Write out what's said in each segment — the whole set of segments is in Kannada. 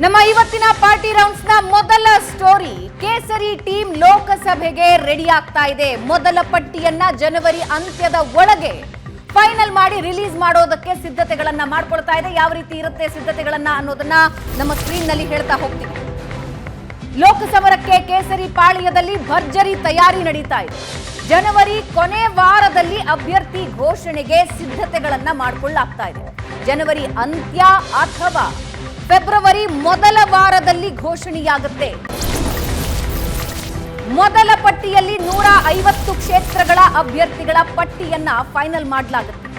ನಮ್ಮ ಇವತ್ತಿನ ಪಾರ್ಟಿ ರೌಂಡ್ಸ್ ನ ಮೊದಲ ಸ್ಟೋರಿ, ಕೇಸರಿ ಟೀಮ್ ಲೋಕಸಭೆಗೆ ರೆಡಿ ಆಗ್ತಾ ಇದೆ. ಮೊದಲ ಪಟ್ಟಿಯನ್ನ ಜನವರಿ ಅಂತ್ಯದ ಒಳಗೆ ಫೈನಲ್ ಮಾಡಿ ರಿಲೀಸ್ ಮಾಡೋದಕ್ಕೆ ಸಿದ್ಧತೆಗಳನ್ನ ಮಾಡ್ಕೊಳ್ತಾ ಇದೆ. ಯಾವ ರೀತಿ ಇರುತ್ತೆ ಸಿದ್ಧತೆಗಳನ್ನ ಅನ್ನೋದನ್ನ ನಮ್ಮ ಸ್ಕ್ರೀನ್ ನಲ್ಲಿ ಹೇಳ್ತಾ ಹೋಗ್ತೀವಿ. ಲೋಕಸಮರಕ್ಕೆ ಕೇಸರಿ ಪಾಳ್ಯದಲ್ಲಿ ಭರ್ಜರಿ ತಯಾರಿ ನಡೀತಾ ಇದೆ. ಜನವರಿ ಕೊನೆ ವಾರದಲ್ಲಿ ಅಭ್ಯರ್ಥಿ ಘೋಷಣೆಗೆ ಸಿದ್ಧತೆಗಳನ್ನ ಮಾಡಿಕೊಳ್ಳಲಾಗ್ತಾ ಇದೆ. ಜನವರಿ ಅಂತ್ಯ ಅಥವಾ ಫೆಬ್ರವರಿ ಮೊದಲ ವಾರದಲ್ಲಿ ಘೋಷಣೆಯಾಗುತ್ತೆ. ಮೊದಲ ಪಟ್ಟಿಯಲ್ಲಿ 150 ಕ್ಷೇತ್ರಗಳ ಅಭ್ಯರ್ಥಿಗಳ ಪಟ್ಟಿಯನ್ನ ಫೈನಲ್ ಮಾಡಲಾಗುತ್ತೆ.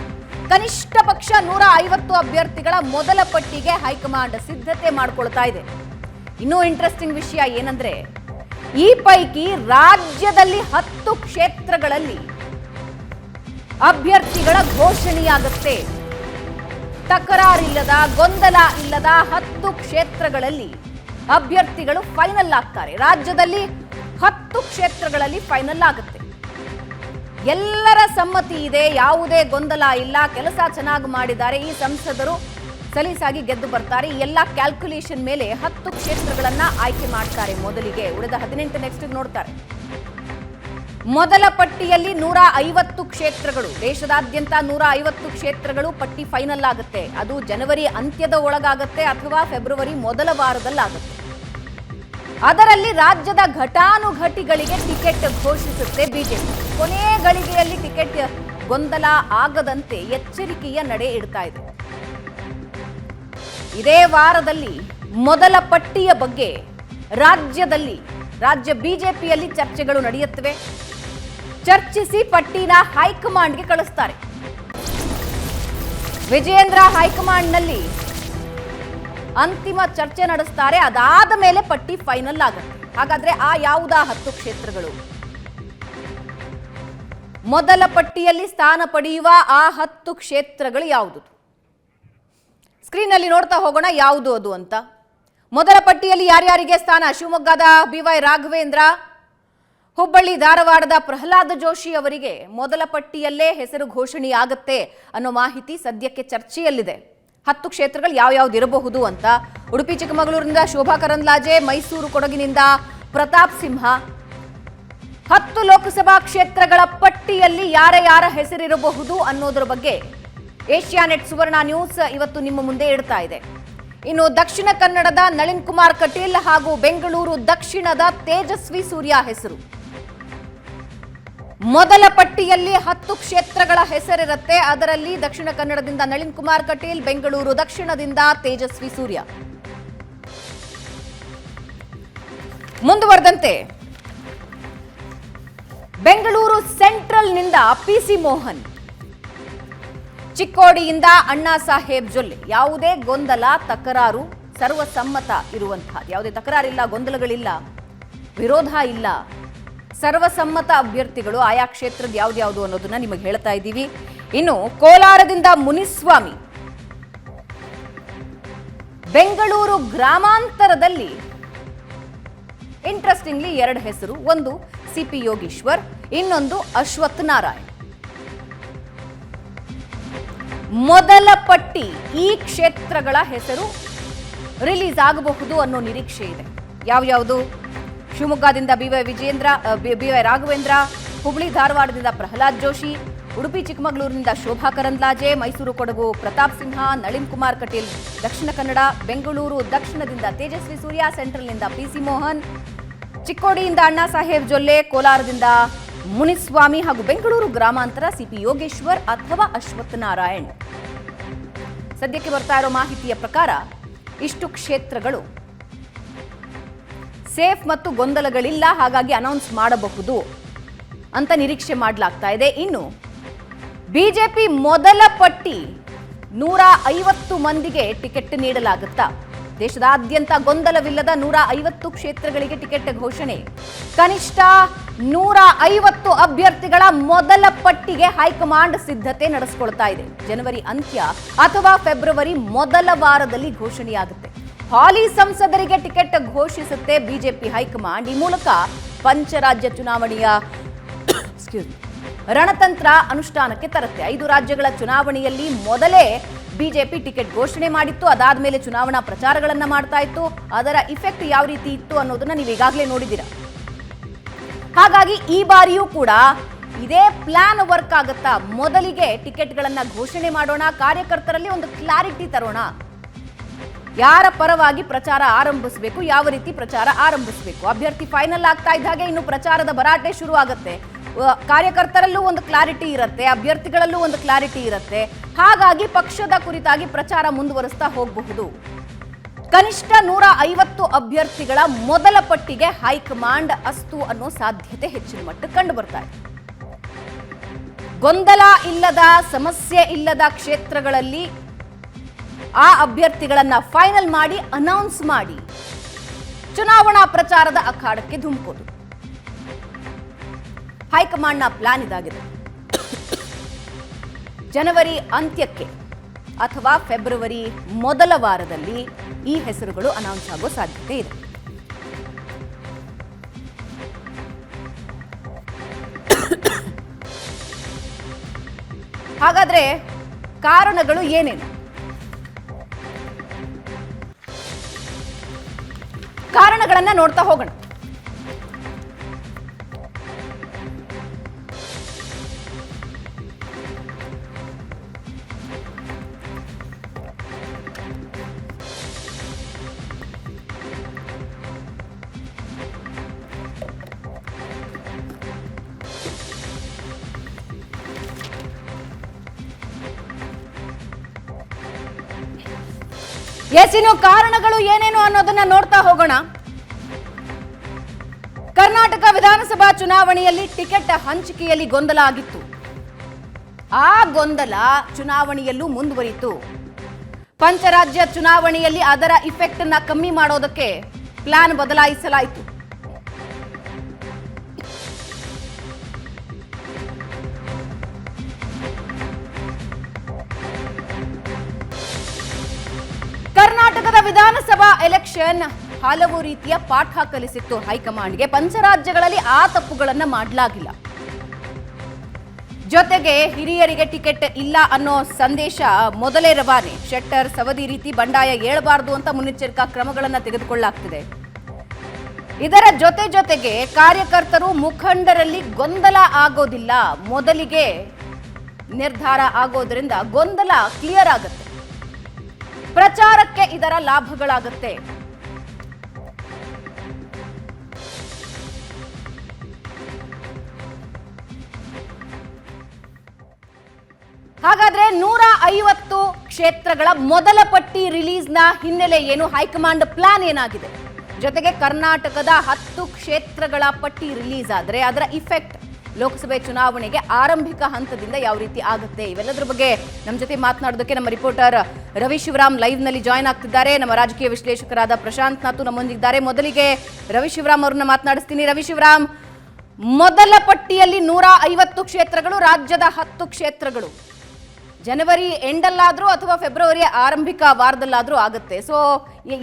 ಕನಿಷ್ಠ ಪಕ್ಷ 150 ಅಭ್ಯರ್ಥಿಗಳ ಮೊದಲ ಪಟ್ಟಿಗೆ ಹೈಕಮಾಂಡ್ ಸಿದ್ಧತೆ ಮಾಡಿಕೊಳ್ತಾ ಇದೆ. ಇನ್ನೂ ಇಂಟ್ರೆಸ್ಟಿಂಗ್ ವಿಷಯ ಏನಂದ್ರೆ, ಈ ಪೈಕಿ ರಾಜ್ಯದಲ್ಲಿ 10 ಕ್ಷೇತ್ರಗಳಲ್ಲಿ ಅಭ್ಯರ್ಥಿಗಳ ಘೋಷಣೆಯಾಗುತ್ತೆ. ತಕರಾರಿಲ್ಲದ, ಗೊಂದಲ ಇಲ್ಲದ 10 ಕ್ಷೇತ್ರಗಳಲ್ಲಿ ಅಭ್ಯರ್ಥಿಗಳು ಫೈನಲ್ ಆಗ್ತಾರೆ. ರಾಜ್ಯದಲ್ಲಿ 10 ಕ್ಷೇತ್ರಗಳಲ್ಲಿ ಫೈನಲ್ ಆಗುತ್ತೆ. ಎಲ್ಲರ ಸಮ್ಮತಿ ಇದೆ, ಯಾವುದೇ ಗೊಂದಲ ಇಲ್ಲ, ಕೆಲಸ ಚೆನ್ನಾಗಿ ಮಾಡಿದ್ದಾರೆ, ಈ ಸಂಸದರು ಸಲೀಸಾಗಿ ಗೆದ್ದು ಬರ್ತಾರೆ. ಈ ಎಲ್ಲ ಕ್ಯಾಲ್ಕುಲೇಷನ್ ಮೇಲೆ 10 ಕ್ಷೇತ್ರಗಳನ್ನ ಆಯ್ಕೆ ಮಾಡ್ತಾರೆ. ಮೊದಲಿಗೆ ಉಳಿದ 18 ನೆಕ್ಸ್ಟ್ ನೋಡ್ತಾರೆ. ಮೊದಲ ಪಟ್ಟಿಯಲ್ಲಿ 150 ಕ್ಷೇತ್ರಗಳು, ದೇಶದಾದ್ಯಂತ 150 ಕ್ಷೇತ್ರಗಳು ಪಟ್ಟಿ ಫೈನಲ್ ಆಗುತ್ತೆ. ಅದು ಜನವರಿ ಅಂತ್ಯದ ಒಳಗಾಗುತ್ತೆ ಅಥವಾ ಫೆಬ್ರವರಿ ಮೊದಲ ವಾರದಲ್ಲಾಗುತ್ತೆ. ಅದರಲ್ಲಿ ರಾಜ್ಯದ ಘಟಾನುಘಟಿಗಳಿಗೆ ಟಿಕೆಟ್ ಘೋಷಿಸುತ್ತೆ ಬಿಜೆಪಿ. ಕೊನೆ ಗಳಿಗೆಯಲ್ಲಿ ಟಿಕೆಟ್ ಗೊಂದಲ ಆಗದಂತೆ ಎಚ್ಚರಿಕೆಯ ನಡೆ ಇಡ್ತಾ ಇದೆ. ಇದೇ ವಾರದಲ್ಲಿ ಮೊದಲ ಪಟ್ಟಿಯ ಬಗ್ಗೆ ರಾಜ್ಯ ಬಿಜೆಪಿಯಲ್ಲಿ ಚರ್ಚೆಗಳು ನಡೆಯುತ್ತವೆ. ಚರ್ಚಿಸಿ ಪಟ್ಟಿನ ಹೈಕಮಾಂಡ್ಗೆ ಕಳಿಸ್ತಾರೆ. ವಿಜಯೇಂದ್ರ ಹೈಕಮಾಂಡ್ನಲ್ಲಿ ಅಂತಿಮ ಚರ್ಚೆ ನಡೆಸ್ತಾರೆ. ಅದಾದ ಮೇಲೆ ಪಟ್ಟಿ ಫೈನಲ್ ಆಗುತ್ತೆ. ಹಾಗಾದ್ರೆ ಆ ಯಾವುದಾ 10 ಕ್ಷೇತ್ರಗಳು? ಮೊದಲ ಪಟ್ಟಿಯಲ್ಲಿ ಸ್ಥಾನ ಪಡೆಯುವ ಆ 10 ಕ್ಷೇತ್ರಗಳು ಯಾವುದು? ಸ್ಕ್ರೀನ್ ನಲ್ಲಿ ನೋಡ್ತಾ ಹೋಗೋಣ ಯಾವುದು ಅದು ಅಂತ. ಮೊದಲ ಪಟ್ಟಿಯಲ್ಲಿ ಯಾರ್ಯಾರಿಗೆ ಸ್ಥಾನ? ಶಿವಮೊಗ್ಗದ BY ರಾಘವೇಂದ್ರ, ಹುಬ್ಬಳ್ಳಿ ಧಾರವಾಡದ ಪ್ರಹ್ಲಾದ್ ಜೋಶಿ ಅವರಿಗೆ ಮೊದಲ ಪಟ್ಟಿಯಲ್ಲೇ ಹೆಸರು ಘೋಷಣೆಯಾಗುತ್ತೆ ಅನ್ನೋ ಮಾಹಿತಿ ಸದ್ಯಕ್ಕೆ ಚರ್ಚೆಯಲ್ಲಿದೆ. 10 ಕ್ಷೇತ್ರಗಳು ಯಾವ್ಯಾವ್ದು ಇರಬಹುದು ಅಂತ. ಉಡುಪಿ ಚಿಕ್ಕಮಗಳೂರಿನಿಂದ ಶೋಭಾ ಕರಂದ್ಲಾಜೆ, ಮೈಸೂರು ಕೊಡಗಿನಿಂದ ಪ್ರತಾಪ್ ಸಿಂಹ. 10 ಲೋಕಸಭಾ ಕ್ಷೇತ್ರಗಳ ಪಟ್ಟಿಯಲ್ಲಿ ಯಾರ ಹೆಸರಿರಬಹುದು ಅನ್ನೋದರ ಬಗ್ಗೆ ಏಷ್ಯಾನೆಟ್ ಸುವರ್ಣ ನ್ಯೂಸ್ ಇವತ್ತು ನಿಮ್ಮ ಮುಂದೆ ಇಡ್ತಾ ಇದೆ. ಇನ್ನು ದಕ್ಷಿಣ ಕನ್ನಡದ ನಳಿನ್ ಕುಮಾರ್ ಕಟೀಲ್ ಹಾಗೂ ಬೆಂಗಳೂರು ದಕ್ಷಿಣದ ತೇಜಸ್ವಿ ಸೂರ್ಯ ಹೆಸರು. ಮೊದಲ ಪಟ್ಟಿಯಲ್ಲಿ 10 ಕ್ಷೇತ್ರಗಳ ಹೆಸರಿರುತ್ತೆ. ಅದರಲ್ಲಿ ದಕ್ಷಿಣ ಕನ್ನಡದಿಂದ ನಳಿನ್ ಕುಮಾರ್ ಕಟೀಲ್, ಬೆಂಗಳೂರು ದಕ್ಷಿಣದಿಂದ ತೇಜಸ್ವಿ ಸೂರ್ಯ. ಮುಂದುವರೆದಂತೆ ಬೆಂಗಳೂರು ಸೆಂಟ್ರಲ್ನಿಂದ PC ಮೋಹನ್, ಚಿಕ್ಕೋಡಿಯಿಂದ ಅಣ್ಣಾ ಸಾಹೇಬ್ ಜೊಲ್ಲೆ. ಯಾವುದೇ ಗೊಂದಲ, ತಕರಾರು, ಸರ್ವಸಮ್ಮತ ಇರುವಂತಹ, ಯಾವುದೇ ತಕರಾರಿಲ್ಲ, ಗೊಂದಲಗಳಿಲ್ಲ, ವಿರೋಧ ಇಲ್ಲ, ಸರ್ವಸಮ್ಮತ ಅಭ್ಯರ್ಥಿಗಳು ಆಯಾ ಕ್ಷೇತ್ರದ ಯಾವ್ದು ಅನ್ನೋದನ್ನ ನಿಮಗೆ ಹೇಳ್ತಾ ಇದ್ದೀವಿ. ಇನ್ನು ಕೋಲಾರದಿಂದ ಮುನಿಸ್ವಾಮಿ, ಬೆಂಗಳೂರು ಗ್ರಾಮಾಂತರದಲ್ಲಿ ಇಂಟ್ರೆಸ್ಟಿಂಗ್ಲಿ 2 ಹೆಸರು. ಒಂದು CP ಯೋಗೀಶ್ವರ್, ಇನ್ನೊಂದು ಅಶ್ವಥ್ ನಾರಾಯಣ್. ಮೊದಲ ಪಟ್ಟಿ ಈ ಕ್ಷೇತ್ರಗಳ ಹೆಸರು ರಿಲೀಸ್ ಆಗಬಹುದು ಅನ್ನೋ ನಿರೀಕ್ಷೆ ಇದೆ. ಯಾವ್ಯಾವುದು? ಶಿವಮೊಗ್ಗದಿಂದ BY ರಾಘವೇಂದ್ರ, ಹುಬ್ಬಳ್ಳಿ ಧಾರವಾಡದಿಂದ ಪ್ರಹ್ಲಾದ್ ಜೋಶಿ, ಉಡುಪಿ ಚಿಕ್ಕಮಗಳೂರಿನಿಂದ ಶೋಭಾ ಕರಂದ್ಲಾಜೆ, ಮೈಸೂರು ಕೊಡಗು ಪ್ರತಾಪ್ ಸಿಂಹ, ನಳಿನ್ ಕುಮಾರ್ ಕಟೀಲ್ ದಕ್ಷಿಣ ಕನ್ನಡ, ಬೆಂಗಳೂರು ದಕ್ಷಿಣದಿಂದ ತೇಜಸ್ವಿ ಸೂರ್ಯ, ಸೆಂಟ್ರಲ್ನಿಂದ PC ಮೋಹನ್, ಚಿಕ್ಕೋಡಿಯಿಂದ ಅಣ್ಣಾ ಸಾಹೇಬ್ ಜೊಲ್ಲೆ, ಕೋಲಾರದಿಂದ ಮುನಿಸ್ವಾಮಿ ಹಾಗೂ ಬೆಂಗಳೂರು ಗ್ರಾಮಾಂತರ CP ಯೋಗೇಶ್ವರ್ ಅಥವಾ ಅಶ್ವಥ್ ನಾರಾಯಣ್. ಸದ್ಯಕ್ಕೆ ಬರ್ತಾ ಇರೋ ಮಾಹಿತಿಯ ಪ್ರಕಾರ ಇಷ್ಟು ಕ್ಷೇತ್ರಗಳು ಸೇಫ್ ಮತ್ತು ಗೊಂದಲಗಳಿಲ್ಲ, ಹಾಗಾಗಿ ಅನೌನ್ಸ್ ಮಾಡಬಹುದು ಅಂತ ನಿರೀಕ್ಷೆ ಮಾಡಲಾಗ್ತಾ ಇದೆ. ಇನ್ನು ಬಿಜೆಪಿ ಮೊದಲ ಪಟ್ಟಿ 150 ಮಂದಿಗೆ ಟಿಕೆಟ್ ನೀಡಲಾಗುತ್ತಾ? ದೇಶದಾದ್ಯಂತ ಗೊಂದಲವಿಲ್ಲದ 150 ಕ್ಷೇತ್ರಗಳಿಗೆ ಟಿಕೆಟ್ ಘೋಷಣೆ. ಕನಿಷ್ಠ 150 ಅಭ್ಯರ್ಥಿಗಳ ಮೊದಲ ಪಟ್ಟಿಗೆ ಹೈಕಮಾಂಡ್ ಸಿದ್ಧತೆ ನಡೆಸಿಕೊಳ್ತಾ ಇದೆ. ಜನವರಿ ಅಂತ್ಯ ಅಥವಾ ಫೆಬ್ರವರಿ ಮೊದಲ ವಾರದಲ್ಲಿ ಘೋಷಣೆಯಾಗುತ್ತೆ. ಹಾಲಿ ಸಂಸದರಿಗೆ ಟಿಕೆಟ್ ಘೋಷಿಸುತ್ತೆ ಬಿಜೆಪಿ ಹೈಕಮಾಂಡ್. ಈ ಮೂಲಕ ಪಂಚರಾಜ್ಯ ಚುನಾವಣೆಯ ರಣತಂತ್ರ ಅನುಷ್ಠಾನಕ್ಕೆ ತರುತ್ತೆ. 5 ರಾಜ್ಯಗಳ ಚುನಾವಣೆಯಲ್ಲಿ ಮೊದಲೇ ಬಿಜೆಪಿ ಟಿಕೆಟ್ ಘೋಷಣೆ ಮಾಡಿತ್ತು, ಅದಾದ ಮೇಲೆ ಚುನಾವಣಾ ಪ್ರಚಾರಗಳನ್ನ ಮಾಡ್ತಾ ಇತ್ತು. ಅದರ ಇಫೆಕ್ಟ್ ಯಾವ ರೀತಿ ಇತ್ತು ಅನ್ನೋದನ್ನ ನೀವು ಈಗಾಗಲೇ ನೋಡಿದ್ದೀರಾ. ಹಾಗಾಗಿ ಈ ಬಾರಿಯೂ ಕೂಡ ಇದೇ ಪ್ಲಾನ್ ವರ್ಕ್ ಆಗುತ್ತಾ? ಮೊದಲಿಗೆ ಟಿಕೆಟ್ಗಳನ್ನ ಘೋಷಣೆ ಮಾಡೋಣ, ಕಾರ್ಯಕರ್ತರಲ್ಲಿ ಒಂದು ಕ್ಲಾರಿಟಿ ತರೋಣ, ಯಾರ ಪರವಾಗಿ ಪ್ರಚಾರ ಆರಂಭಿಸಬೇಕು, ಯಾವ ರೀತಿ ಪ್ರಚಾರ ಆರಂಭಿಸಬೇಕು. ಅಭ್ಯರ್ಥಿ ಫೈನಲ್ ಆಗ್ತಾ ಇದ್ದ ಹಾಗೆ ಇನ್ನು ಪ್ರಚಾರದ ಭರಾಟೆ ಶುರು ಆಗುತ್ತೆ. ಕಾರ್ಯಕರ್ತರಲ್ಲೂ ಒಂದು ಕ್ಲಾರಿಟಿ ಇರುತ್ತೆ, ಅಭ್ಯರ್ಥಿಗಳಲ್ಲೂ ಒಂದು ಕ್ಲಾರಿಟಿ ಇರುತ್ತೆ. ಹಾಗಾಗಿ ಪಕ್ಷದ ಕುರಿತಾಗಿ ಪ್ರಚಾರ ಮುಂದುವರಿಸ್ತಾ ಹೋಗಬಹುದು. ಕನಿಷ್ಠ 150 ಅಭ್ಯರ್ಥಿಗಳ ಮೊದಲ ಪಟ್ಟಿಗೆ ಹೈಕಮಾಂಡ್ ಅಸ್ತು ಅನ್ನೋ ಸಾಧ್ಯತೆ ಹೆಚ್ಚಿನ ಮಟ್ಟಕ್ಕೆ ಕಂಡು ಬರ್ತಾ ಇದೆ. ಗೊಂದಲ ಇಲ್ಲದ, ಸಮಸ್ಯೆ ಇಲ್ಲದ ಕ್ಷೇತ್ರಗಳಲ್ಲಿ ಆ ಅಭ್ಯರ್ಥಿಗಳನ್ನ ಫೈನಲ್ ಮಾಡಿ ಅನೌನ್ಸ್ ಮಾಡಿ ಚುನಾವಣಾ ಪ್ರಚಾರದ ಅಖಾಡಕ್ಕೆ ಧುಮುಕೋದು ಹೈಕಮಾಂಡ್ನ ಪ್ಲಾನ್ ಇದಾಗಿದೆ. ಜನವರಿ ಅಂತ್ಯಕ್ಕೆ ಅಥವಾ ಫೆಬ್ರವರಿ ಮೊದಲ ವಾರದಲ್ಲಿ ಈ ಹೆಸರುಗಳು ಅನೌನ್ಸ್ ಆಗೋ ಸಾಧ್ಯತೆ ಇದೆ. ಹಾಗಾದ್ರೆ ಕಾರಣಗಳು ಏನೇನು? ಕಾರಣಗಳನ್ನ ನೋಡ್ತಾ ಹೋಗೋಣ. ಇನ್ನು ಕಾರಣಗಳು ಏನೇನು ಅನ್ನೋದನ್ನ ನೋಡ್ತಾ ಹೋಗೋಣ. ಕರ್ನಾಟಕ ವಿಧಾನಸಭಾ ಚುನಾವಣೆಯಲ್ಲಿ ಟಿಕೆಟ್ ಹಂಚಿಕೆಯಲ್ಲಿ ಗೊಂದಲ ಆಗಿತ್ತು. ಆ ಗೊಂದಲ ಚುನಾವಣೆಯಲ್ಲೂ ಮುಂದುವರಿಯಿತು. ಪಂಚರಾಜ್ಯ ಚುನಾವಣೆಯಲ್ಲಿ ಅದರ ಇಫೆಕ್ಟ್ ಅನ್ನ ಕಮ್ಮಿ ಮಾಡೋದಕ್ಕೆ ಪ್ಲಾನ್ ಬದಲಾಯಿಸಲಾಯಿತು. ಕರ್ನಾಟಕದ ವಿಧಾನಸಭಾ ಎಲೆಕ್ಷನ್ ಹಲವು ರೀತಿಯ ಪಾಠ ಕಲಿಸಿತ್ತು ಹೈಕಮಾಂಡ್ಗೆ. ಪಂಚರಾಜ್ಯಗಳಲ್ಲಿ ಆ ತಪ್ಪುಗಳನ್ನ ಮಾಡಲಾಗಿಲ್ಲ. ಜೊತೆಗೆ ಹಿರಿಯರಿಗೆ ಟಿಕೆಟ್ ಇಲ್ಲ ಅನ್ನೋ ಸಂದೇಶ ಮೊದಲೇ ರವಾನೆ. ಶೆಟ್ಟರ್, ಸವದಿ ರೀತಿ ಬಂಡಾಯ ಏಳಬಾರದು ಅಂತ ಮುನ್ನೆಚ್ಚರಿಕಾ ಕ್ರಮಗಳನ್ನು ತೆಗೆದುಕೊಳ್ಳಲಾಗ್ತಿದೆ. ಇದರ ಜೊತೆಗೆ ಕಾರ್ಯಕರ್ತರು, ಮುಖಂಡರಲ್ಲಿ ಗೊಂದಲ ಆಗೋದಿಲ್ಲ. ಮೊದಲಿಗೆ ನಿರ್ಧಾರ ಆಗೋದ್ರಿಂದ ಗೊಂದಲ ಕ್ಲಿಯರ್ ಆಗುತ್ತೆ. ಪ್ರಚಾರಕ್ಕೆ ಇದರ ಲಾಭಗಳಾಗುತ್ತೆ. ಹಾಗಾದ್ರೆ 150 ಕ್ಷೇತ್ರಗಳ ಮೊದಲ ಪಟ್ಟಿ ರಿಲೀಸ್ನ ಹಿನ್ನೆಲೆ ಏನು? ಹೈಕಮಾಂಡ್ ಪ್ಲಾನ್ ಏನಾಗಿದೆ? ಜೊತೆಗೆ ಕರ್ನಾಟಕದ 10 ಕ್ಷೇತ್ರಗಳ ಪಟ್ಟಿ ರಿಲೀಸ್ ಆದ್ರೆ ಅದರ ಇಫೆಕ್ಟ್ ಲೋಕಸಭೆ ಚುನಾವಣೆಗೆ ಆರಂಭಿಕ ಹಂತದಿಂದ ಯಾವ ರೀತಿ ಆಗುತ್ತೆ? ಇವೆಲ್ಲದರ ಬಗ್ಗೆ ನಮ್ಮ ಜೊತೆ ಮಾತನಾಡೋದಕ್ಕೆ ನಮ್ಮ ರಿಪೋರ್ಟರ್ ರವಿ ಶಿವರಾಮ್ ಲೈವ್ ನಲ್ಲಿ ಜಾಯ್ನ್ ಆಗ್ತಿದ್ದಾರೆ. ನಮ್ಮ ರಾಜಕೀಯ ವಿಶ್ಲೇಷಕರಾದ ಪ್ರಶಾಂತ್ ನಾತು ನಮ್ಮೊಂದಿದ್ದಾರೆ. ಮೊದಲಿಗೆ ರವಿ ಶಿವರಾಮ್ ಅವ್ರನ್ನ ಮಾತನಾಡಿಸ್ತೀನಿ. ರವಿ ಶಿವರಾಮ್, ಮೊದಲ ಪಟ್ಟಿಯಲ್ಲಿ 150 ಕ್ಷೇತ್ರಗಳು, ರಾಜ್ಯದ 10 ಕ್ಷೇತ್ರಗಳು ಜನವರಿ ಎಂಡಲ್ಲಾದ್ರೂ ಅಥವಾ ಫೆಬ್ರವರಿ ಆರಂಭಿಕ ವಾರದಲ್ಲಾದ್ರೂ ಆಗುತ್ತೆ. ಸೊ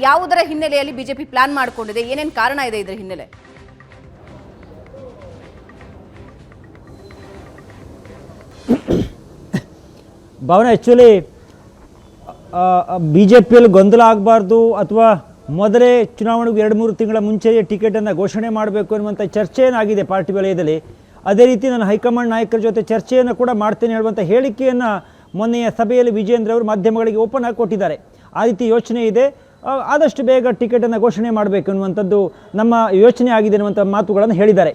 ಯಾವುದರ ಹಿನ್ನೆಲೆಯಲ್ಲಿ ಬಿಜೆಪಿ ಪ್ಲಾನ್ ಮಾಡಿಕೊಂಡಿದೆ? ಏನೇನು ಕಾರಣ ಇದೆ ಇದರ ಹಿನ್ನೆಲೆ? ಭಾವನ, ಆ್ಯಕ್ಚುಲಿ ಬಿ ಜೆ ಪಿಯಲ್ಲಿ ಗೊಂದಲ ಆಗಬಾರ್ದು ಅಥವಾ ಮೊದಲೇ ಚುನಾವಣೆಗೆ 2-3 ತಿಂಗಳ ಮುಂಚೆಯೇ ಟಿಕೆಟನ್ನು ಘೋಷಣೆ ಮಾಡಬೇಕು ಅನ್ನುವಂಥ ಚರ್ಚೆ ಏನಾಗಿದೆ ಪಾರ್ಟಿ ವಲಯದಲ್ಲಿ, ಅದೇ ರೀತಿ ನಾನು ಹೈಕಮಾಂಡ್ ನಾಯಕರ ಜೊತೆ ಚರ್ಚೆಯನ್ನು ಕೂಡ ಮಾಡ್ತೇನೆ ಹೇಳುವಂಥ ಹೇಳಿಕೆಯನ್ನು ಮೊನ್ನೆಯ ಸಭೆಯಲ್ಲಿ ವಿಜೇಂದ್ರ ಅವರು ಮಾಧ್ಯಮಗಳಿಗೆ ಓಪನ್ ಆಗಿ ಕೊಟ್ಟಿದ್ದಾರೆ. ಆ ರೀತಿ ಯೋಚನೆ ಇದೆ, ಆದಷ್ಟು ಬೇಗ ಟಿಕೆಟನ್ನು ಘೋಷಣೆ ಮಾಡಬೇಕು ಅನ್ನುವಂಥದ್ದು ನಮ್ಮ ಯೋಚನೆ ಆಗಿದೆ ಅನ್ನುವಂಥ ಮಾತುಗಳನ್ನು ಹೇಳಿದ್ದಾರೆ.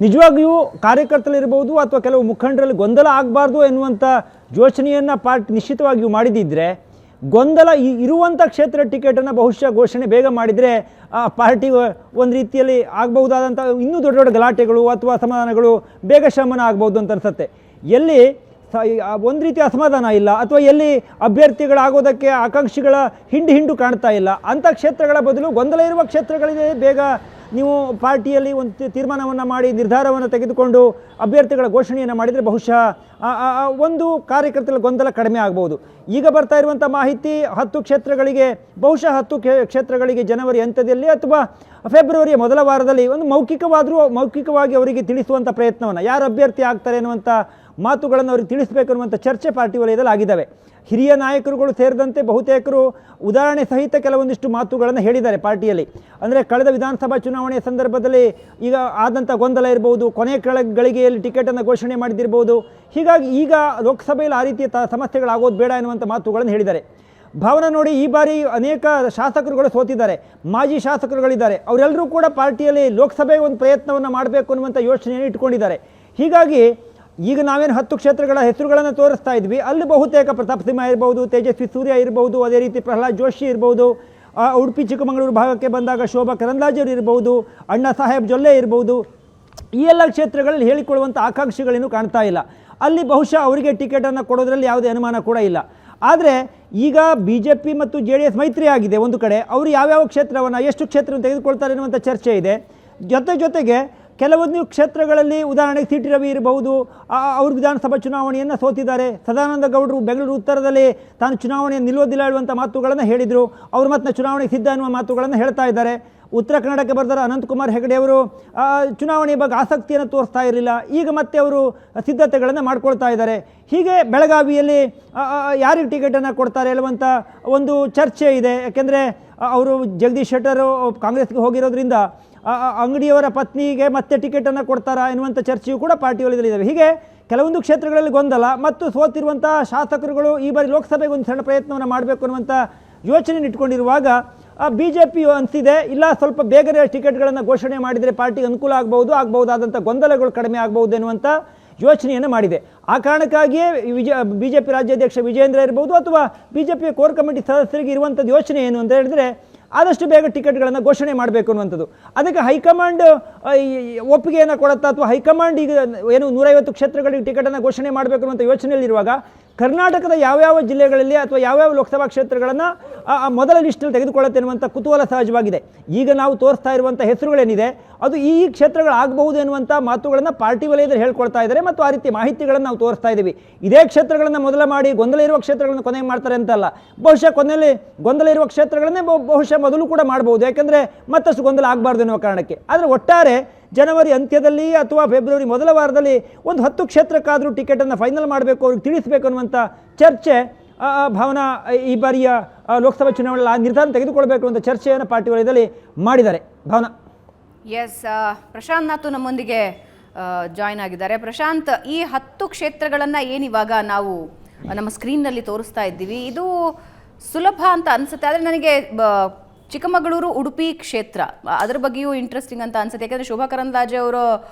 ನಿಜವಾಗಿಯೂ ಕಾರ್ಯಕರ್ತರಿರ್ಬೋದು ಅಥವಾ ಕೆಲವು ಮುಖಂಡರಲ್ಲಿ ಗೊಂದಲ ಆಗಬಾರ್ದು ಎನ್ನುವಂಥ ಯೋಚನೆಯನ್ನು ಪಾರ್ಟಿ ನಿಶ್ಚಿತವಾಗಿಯೂ ಮಾಡಿದ್ದಿದ್ರೆ ಗೊಂದಲ ಇರುವಂಥ ಕ್ಷೇತ್ರ ಟಿಕೆಟನ್ನು ಬಹುಶಃ ಘೋಷಣೆ ಬೇಗ ಮಾಡಿದರೆ ಪಾರ್ಟಿ ಒಂದು ರೀತಿಯಲ್ಲಿ ಆಗಬಹುದಾದಂಥ ಇನ್ನೂ ದೊಡ್ಡ ದೊಡ್ಡ ಗಲಾಟೆಗಳು ಅಥವಾ ಅಸಮಾಧಾನಗಳು ಬೇಗ ಶಮನ ಆಗ್ಬೋದು ಅಂತ ಅನಿಸುತ್ತೆ. ಎಲ್ಲಿ ಒಂದು ರೀತಿಯ ಅಸಮಾಧಾನ ಇಲ್ಲ ಅಥವಾ ಎಲ್ಲಿ ಅಭ್ಯರ್ಥಿಗಳಾಗೋದಕ್ಕೆ ಆಕಾಂಕ್ಷಿಗಳ ಹಿಂಡು ಕಾಣ್ತಾ ಇಲ್ಲ ಅಂಥ ಕ್ಷೇತ್ರಗಳ ಬದಲು ಗೊಂದಲ ಇರುವ ಕ್ಷೇತ್ರಗಳಿಗೆ ಬೇಗ ನೀವು ಪಾರ್ಟಿಯಲ್ಲಿ ಒಂದು ತೀರ್ಮಾನವನ್ನು ಮಾಡಿ ನಿರ್ಧಾರವನ್ನು ತೆಗೆದುಕೊಂಡು ಅಭ್ಯರ್ಥಿಗಳ ಘೋಷಣೆಯನ್ನು ಮಾಡಿದರೆ ಬಹುಶಃ ಒಂದು ಕಾರ್ಯಕರ್ತರ ಗೊಂದಲ ಕಡಿಮೆ ಆಗ್ಬೋದು. ಈಗ ಬರ್ತಾ ಇರುವಂಥ ಮಾಹಿತಿ 10 ಕ್ಷೇತ್ರಗಳಿಗೆ ಬಹುಶಃ 10 ಕ್ಷೇತ್ರಗಳಿಗೆ ಜನವರಿ ಅಂತ್ಯದಲ್ಲಿ ಅಥವಾ ಫೆಬ್ರವರಿಯ ಮೊದಲ ವಾರದಲ್ಲಿ ಒಂದು ಮೌಖಿಕವಾಗಿ ಅವರಿಗೆ ತಿಳಿಸುವಂಥ ಪ್ರಯತ್ನವನ್ನು, ಯಾರು ಅಭ್ಯರ್ಥಿ ಆಗ್ತಾರೆ ಅನ್ನುವಂಥ ಮಾತುಗಳನ್ನು ಅವ್ರಿಗೆ ತಿಳಿಸಬೇಕು ಅನ್ನುವಂಥ ಚರ್ಚೆ ಪಾರ್ಟಿ ವಲಯದಲ್ಲಿ ಆಗಿದ್ದಾವೆ. ಹಿರಿಯ ನಾಯಕರುಗಳು ಸೇರಿದಂತೆ ಬಹುತೇಕರು ಉದಾಹರಣೆ ಸಹಿತ ಕೆಲವೊಂದಿಷ್ಟು ಮಾತುಗಳನ್ನು ಹೇಳಿದ್ದಾರೆ ಪಾರ್ಟಿಯಲ್ಲಿ. ಅಂದರೆ ಕಳೆದ ವಿಧಾನಸಭಾ ಚುನಾವಣೆಯ ಸಂದರ್ಭದಲ್ಲಿ ಈಗ ಆದಂಥ ಗೊಂದಲ ಇರ್ಬೋದು, ಕೊನೆ ಗಳಿಗೆಯಲ್ಲಿ ಟಿಕೆಟನ್ನು ಘೋಷಣೆ ಮಾಡಿದ್ದಿರ್ಬೋದು. ಹೀಗಾಗಿ ಈಗ ಲೋಕಸಭೆಯಲ್ಲಿ ಆ ರೀತಿಯ ಸಮಸ್ಯೆಗಳಾಗೋದು ಬೇಡ ಎನ್ನುವಂಥ ಮಾತುಗಳನ್ನು ಹೇಳಿದ್ದಾರೆ. ಭಾವನ ನೋಡಿ, ಈ ಬಾರಿ ಅನೇಕ ಶಾಸಕರುಗಳು ಸೋತಿದ್ದಾರೆ, ಮಾಜಿ ಶಾಸಕರುಗಳಿದ್ದಾರೆ. ಅವರೆಲ್ಲರೂ ಕೂಡ ಪಾರ್ಟಿಯಲ್ಲಿ ಲೋಕಸಭೆಗೆ ಒಂದು ಪ್ರಯತ್ನವನ್ನು ಮಾಡಬೇಕು ಅನ್ನುವಂಥ ಯೋಚನೆಯನ್ನು ಇಟ್ಕೊಂಡಿದ್ದಾರೆ. ಹೀಗಾಗಿ ಈಗ ನಾವೇನು 10 ಕ್ಷೇತ್ರಗಳ ಹೆಸರುಗಳನ್ನು ತೋರಿಸ್ತಾ ಇದ್ವಿ, ಅಲ್ಲಿ ಬಹುತೇಕ ಪ್ರತಾಪ್ ಸಿಂಹ ಇರ್ಬೋದು, ತೇಜಸ್ವಿ ಸೂರ್ಯ ಇರ್ಬೋದು, ಅದೇ ರೀತಿ ಪ್ರಹ್ಲಾದ್ ಜೋಶಿ ಇರ್ಬೋದು, ಉಡುಪಿ ಚಿಕ್ಕಮಗಳೂರು ಭಾಗಕ್ಕೆ ಬಂದಾಗ ಶೋಭಾ ಕರಂದ್ಲಾಜೆ ಇರ್ಬೋದು, ಅಣ್ಣಾ ಸಾಹೇಬ್ ಜೊಲ್ಲೆ ಇರ್ಬೋದು, ಈ ಎಲ್ಲ ಕ್ಷೇತ್ರಗಳಲ್ಲಿ ಹೇಳಿಕೊಳ್ಳುವಂಥ ಆಕಾಂಕ್ಷಿಗಳೇನು ಕಾಣ್ತಾ ಇಲ್ಲ. ಅಲ್ಲಿ ಬಹುಶಃ ಅವರಿಗೆ ಟಿಕೆಟನ್ನು ಕೊಡೋದ್ರಲ್ಲಿ ಯಾವುದೇ ಅನುಮಾನ ಕೂಡ ಇಲ್ಲ. ಆದರೆ ಈಗ BJP ಮತ್ತು JDS ಮೈತ್ರಿ ಆಗಿದೆ ಒಂದು ಕಡೆ. ಅವರು ಯಾವ್ಯಾವ ಕ್ಷೇತ್ರವನ್ನು, ಎಷ್ಟು ಕ್ಷೇತ್ರವನ್ನು ತೆಗೆದುಕೊಳ್ತಾರೆ ಅನ್ನುವಂಥ ಚರ್ಚೆ ಇದೆ. ಜೊತೆಗೆ ಕೆಲವೊಂದು ಕ್ಷೇತ್ರಗಳಲ್ಲಿ ಉದಾಹರಣೆಗೆ CT ರವಿ ಇರಬಹುದು, ಅವರು ವಿಧಾನಸಭಾ ಚುನಾವಣೆಯನ್ನು ಸೋತಿದ್ದಾರೆ. ಸದಾನಂದ ಗೌಡರು ಬೆಂಗಳೂರು ಉತ್ತರದಲ್ಲಿ ತಾನು ಚುನಾವಣೆಯನ್ನು ನಿಲ್ಲೋದಿಲ್ಲ ಹೇಳುವಂಥ ಮಾತುಗಳನ್ನು ಹೇಳಿದರು. ಅವರು ಮತ್ತೆ ಚುನಾವಣೆಗೆ ಸಿದ್ಧ ಅನ್ನುವ ಮಾತುಗಳನ್ನು ಹೇಳ್ತಾ ಇದ್ದಾರೆ. ಉತ್ತರ ಕನ್ನಡಕ್ಕೆ ಬರೆದಾರ ಅನಂತಕುಮಾರ್ ಹೆಗಡೆ ಅವರು ಚುನಾವಣೆಯ ಬಗ್ಗೆ ಆಸಕ್ತಿಯನ್ನು ತೋರಿಸ್ತಾ ಇರಲಿಲ್ಲ, ಈಗ ಮತ್ತೆ ಅವರು ಸಿದ್ಧತೆಗಳನ್ನು ಮಾಡ್ಕೊಳ್ತಾ ಇದ್ದಾರೆ. ಹೀಗೆ ಬೆಳಗಾವಿಯಲ್ಲಿ ಯಾರಿಗೆ ಟಿಕೆಟನ್ನು ಕೊಡ್ತಾರೆ ಹೇಳುವಂಥ ಒಂದು ಚರ್ಚೆ ಇದೆ. ಯಾಕೆಂದರೆ ಅವರು ಜಗದೀಶ್ ಶೆಟ್ಟರು ಕಾಂಗ್ರೆಸ್ಗೆ ಹೋಗಿರೋದ್ರಿಂದ ಅಂಗಡಿಯವರ ಪತ್ನಿಗೆ ಮತ್ತೆ ಟಿಕೆಟನ್ನು ಕೊಡ್ತಾರಾ ಎನ್ನುವಂಥ ಚರ್ಚೆಯು ಕೂಡ ಪಾರ್ಟಿ ವಲಯದಲ್ಲಿದ್ದಾವೆ. ಹೀಗೆ ಕೆಲವೊಂದು ಕ್ಷೇತ್ರಗಳಲ್ಲಿ ಗೊಂದಲ ಮತ್ತು ಸೋತಿರುವಂಥ ಶಾಸಕರುಗಳು ಈ ಬಾರಿ ಲೋಕಸಭೆಗೆ ಒಂದು ಸಣ್ಣ ಪ್ರಯತ್ನವನ್ನು ಮಾಡಬೇಕು ಅನ್ನುವಂಥ ಯೋಚನೆ ಇಟ್ಕೊಂಡಿರುವಾಗ BJP ಅನಿಸಿದೆ, ಇಲ್ಲ ಸ್ವಲ್ಪ ಬೇಗನೆ ಟಿಕೆಟ್ಗಳನ್ನು ಘೋಷಣೆ ಮಾಡಿದರೆ ಪಾರ್ಟಿಗೆ ಅನುಕೂಲ ಆಗಬಹುದಾದಂಥ ಗೊಂದಲಗಳು ಕಡಿಮೆ ಆಗಬಹುದು ಎನ್ನುವಂಥ ಯೋಚನೆಯನ್ನು ಮಾಡಿದೆ. ಆ ಕಾರಣಕ್ಕಾಗಿಯೇ BJP ರಾಜ್ಯಾಧ್ಯಕ್ಷ ವಿಜೇಂದ್ರ ಇರ್ಬೋದು ಅಥವಾ BJP ಕೋರ್ ಕಮಿಟಿ ಸದಸ್ಯರಿಗೆ ಇರುವಂಥದ್ದು ಯೋಚನೆ ಏನು ಅಂತ ಹೇಳಿದ್ರೆ, ಆದಷ್ಟು ಬೇಗ ಟಿಕೆಟ್ಗಳನ್ನು ಘೋಷಣೆ ಮಾಡಬೇಕು ಅನ್ನುವಂಥದ್ದು. ಅದಕ್ಕೆ ಹೈಕಮಾಂಡ್ ಒಪ್ಪಿಗೆಯನ್ನು ಕೊಡುತ್ತಾ ಅಥವಾ ಹೈಕಮಾಂಡ್ ಈಗ ಏನು 150 ಕ್ಷೇತ್ರಗಳಿಗೆ ಟಿಕೆಟನ್ನು ಘೋಷಣೆ ಮಾಡಬೇಕು ಅನ್ನುವಂಥ ಯೋಚನೆಯಲ್ಲಿರುವಾಗ ಕರ್ನಾಟಕದ ಯಾವ್ಯಾವ ಜಿಲ್ಲೆಗಳಲ್ಲಿ ಅಥವಾ ಯಾವ್ಯಾವ ಲೋಕಸಭಾ ಕ್ಷೇತ್ರಗಳನ್ನು ಮೊದಲ ಲಿಸ್ಟಲ್ಲಿ ತೆಗೆದುಕೊಳ್ಳುತ್ತೆ ಎನ್ನುವಂಥ ಕುತೂಹಲ ಸಹಜವಾಗಿದೆ. ಈಗ ನಾವು ತೋರಿಸ್ತಾ ಇರುವಂಥ ಹೆಸರುಗಳೇನಿದೆ ಅದು ಈ ಕ್ಷೇತ್ರಗಳಾಗಬಹುದು ಎನ್ನುವಂಥ ಮಾತುಗಳನ್ನು ಪಾರ್ಟಿ ವಲಯದಲ್ಲಿ ಹೇಳ್ಕೊಳ್ತಾ ಇದ್ದಾರೆ ಮತ್ತು ಆ ರೀತಿ ಮಾಹಿತಿಗಳನ್ನು ನಾವು ತೋರಿಸ್ತಾ ಇದ್ದೀವಿ. ಇದೇ ಕ್ಷೇತ್ರಗಳನ್ನು ಮೊದಲ ಮಾಡಿ ಗೊಂದಲ ಇರುವ ಕ್ಷೇತ್ರಗಳನ್ನು ಕೊನೆಗೆ ಮಾಡ್ತಾರೆ ಅಂತಲ್ಲ, ಬಹುಶಃ ಕೊನೆಯಲ್ಲಿ ಗೊಂದಲ ಇರುವ ಕ್ಷೇತ್ರಗಳನ್ನೇ ಬಹುಶಃ ಮೊದಲು ಕೂಡ ಮಾಡಬಹುದು, ಯಾಕೆಂದರೆ ಮತ್ತಷ್ಟು ಗೊಂದಲ ಆಗಬಾರ್ದು ಎನ್ನುವ ಕಾರಣಕ್ಕೆ. ಆದರೆ ಒಟ್ಟಾರೆ ಜನವರಿ ಅಂತ್ಯದಲ್ಲಿ ಅಥವಾ ಫೆಬ್ರವರಿ ಮೊದಲ ವಾರದಲ್ಲಿ ಒಂದು 10 ಕ್ಷೇತ್ರಕ್ಕಾದರೂ ಟಿಕೆಟನ್ನು ಫೈನಲ್ ಮಾಡಬೇಕು, ಅವ್ರಿಗೆ ತಿಳಿಸಬೇಕು ಅನ್ನುವಂಥ ಚರ್ಚೆ ಭಾವನಾ ಈ ಬಾರಿಯ ಲೋಕಸಭಾ ಚುನಾವಣೆಯಲ್ಲಿ ಆ ನಿರ್ಧಾರ ತೆಗೆದುಕೊಳ್ಬೇಕು ಅಂತ ಚರ್ಚೆಯನ್ನು ಪಾರ್ಟಿ ವಲಯದಲ್ಲಿ ಮಾಡಿದ್ದಾರೆ. ಭಾವನಾ. ಎಸ್, ಪ್ರಶಾಂತ್ ನಾತು ನಮ್ಮೊಂದಿಗೆ ಜಾಯ್ನ್ ಆಗಿದ್ದಾರೆ. ಪ್ರಶಾಂತ್, ಈ 10 ಕ್ಷೇತ್ರಗಳನ್ನು ಏನಿವಾಗ ನಾವು ನಮ್ಮ ಸ್ಕ್ರೀನ್ನಲ್ಲಿ ತೋರಿಸ್ತಾ ಇದ್ದೀವಿ, ಇದು ಸುಲಭ ಅಂತ ಅನಿಸುತ್ತೆ. ಆದರೆ ನನಗೆ ಚಿಕ್ಕಮಗಳೂರು ಉಡುಪಿ ಕ್ಷೇತ್ರ ಅದರ ಬಗ್ಗೆಯೂ ಇಂಟ್ರೆಸ್ಟಿಂಗ್ ಅಂತ ಅನ್ಸುತ್ತೆ. ಯಾಕಂದರೆ ಶೋಭಾ ಕರಂದ್ಲಾಜೆ ಅವರು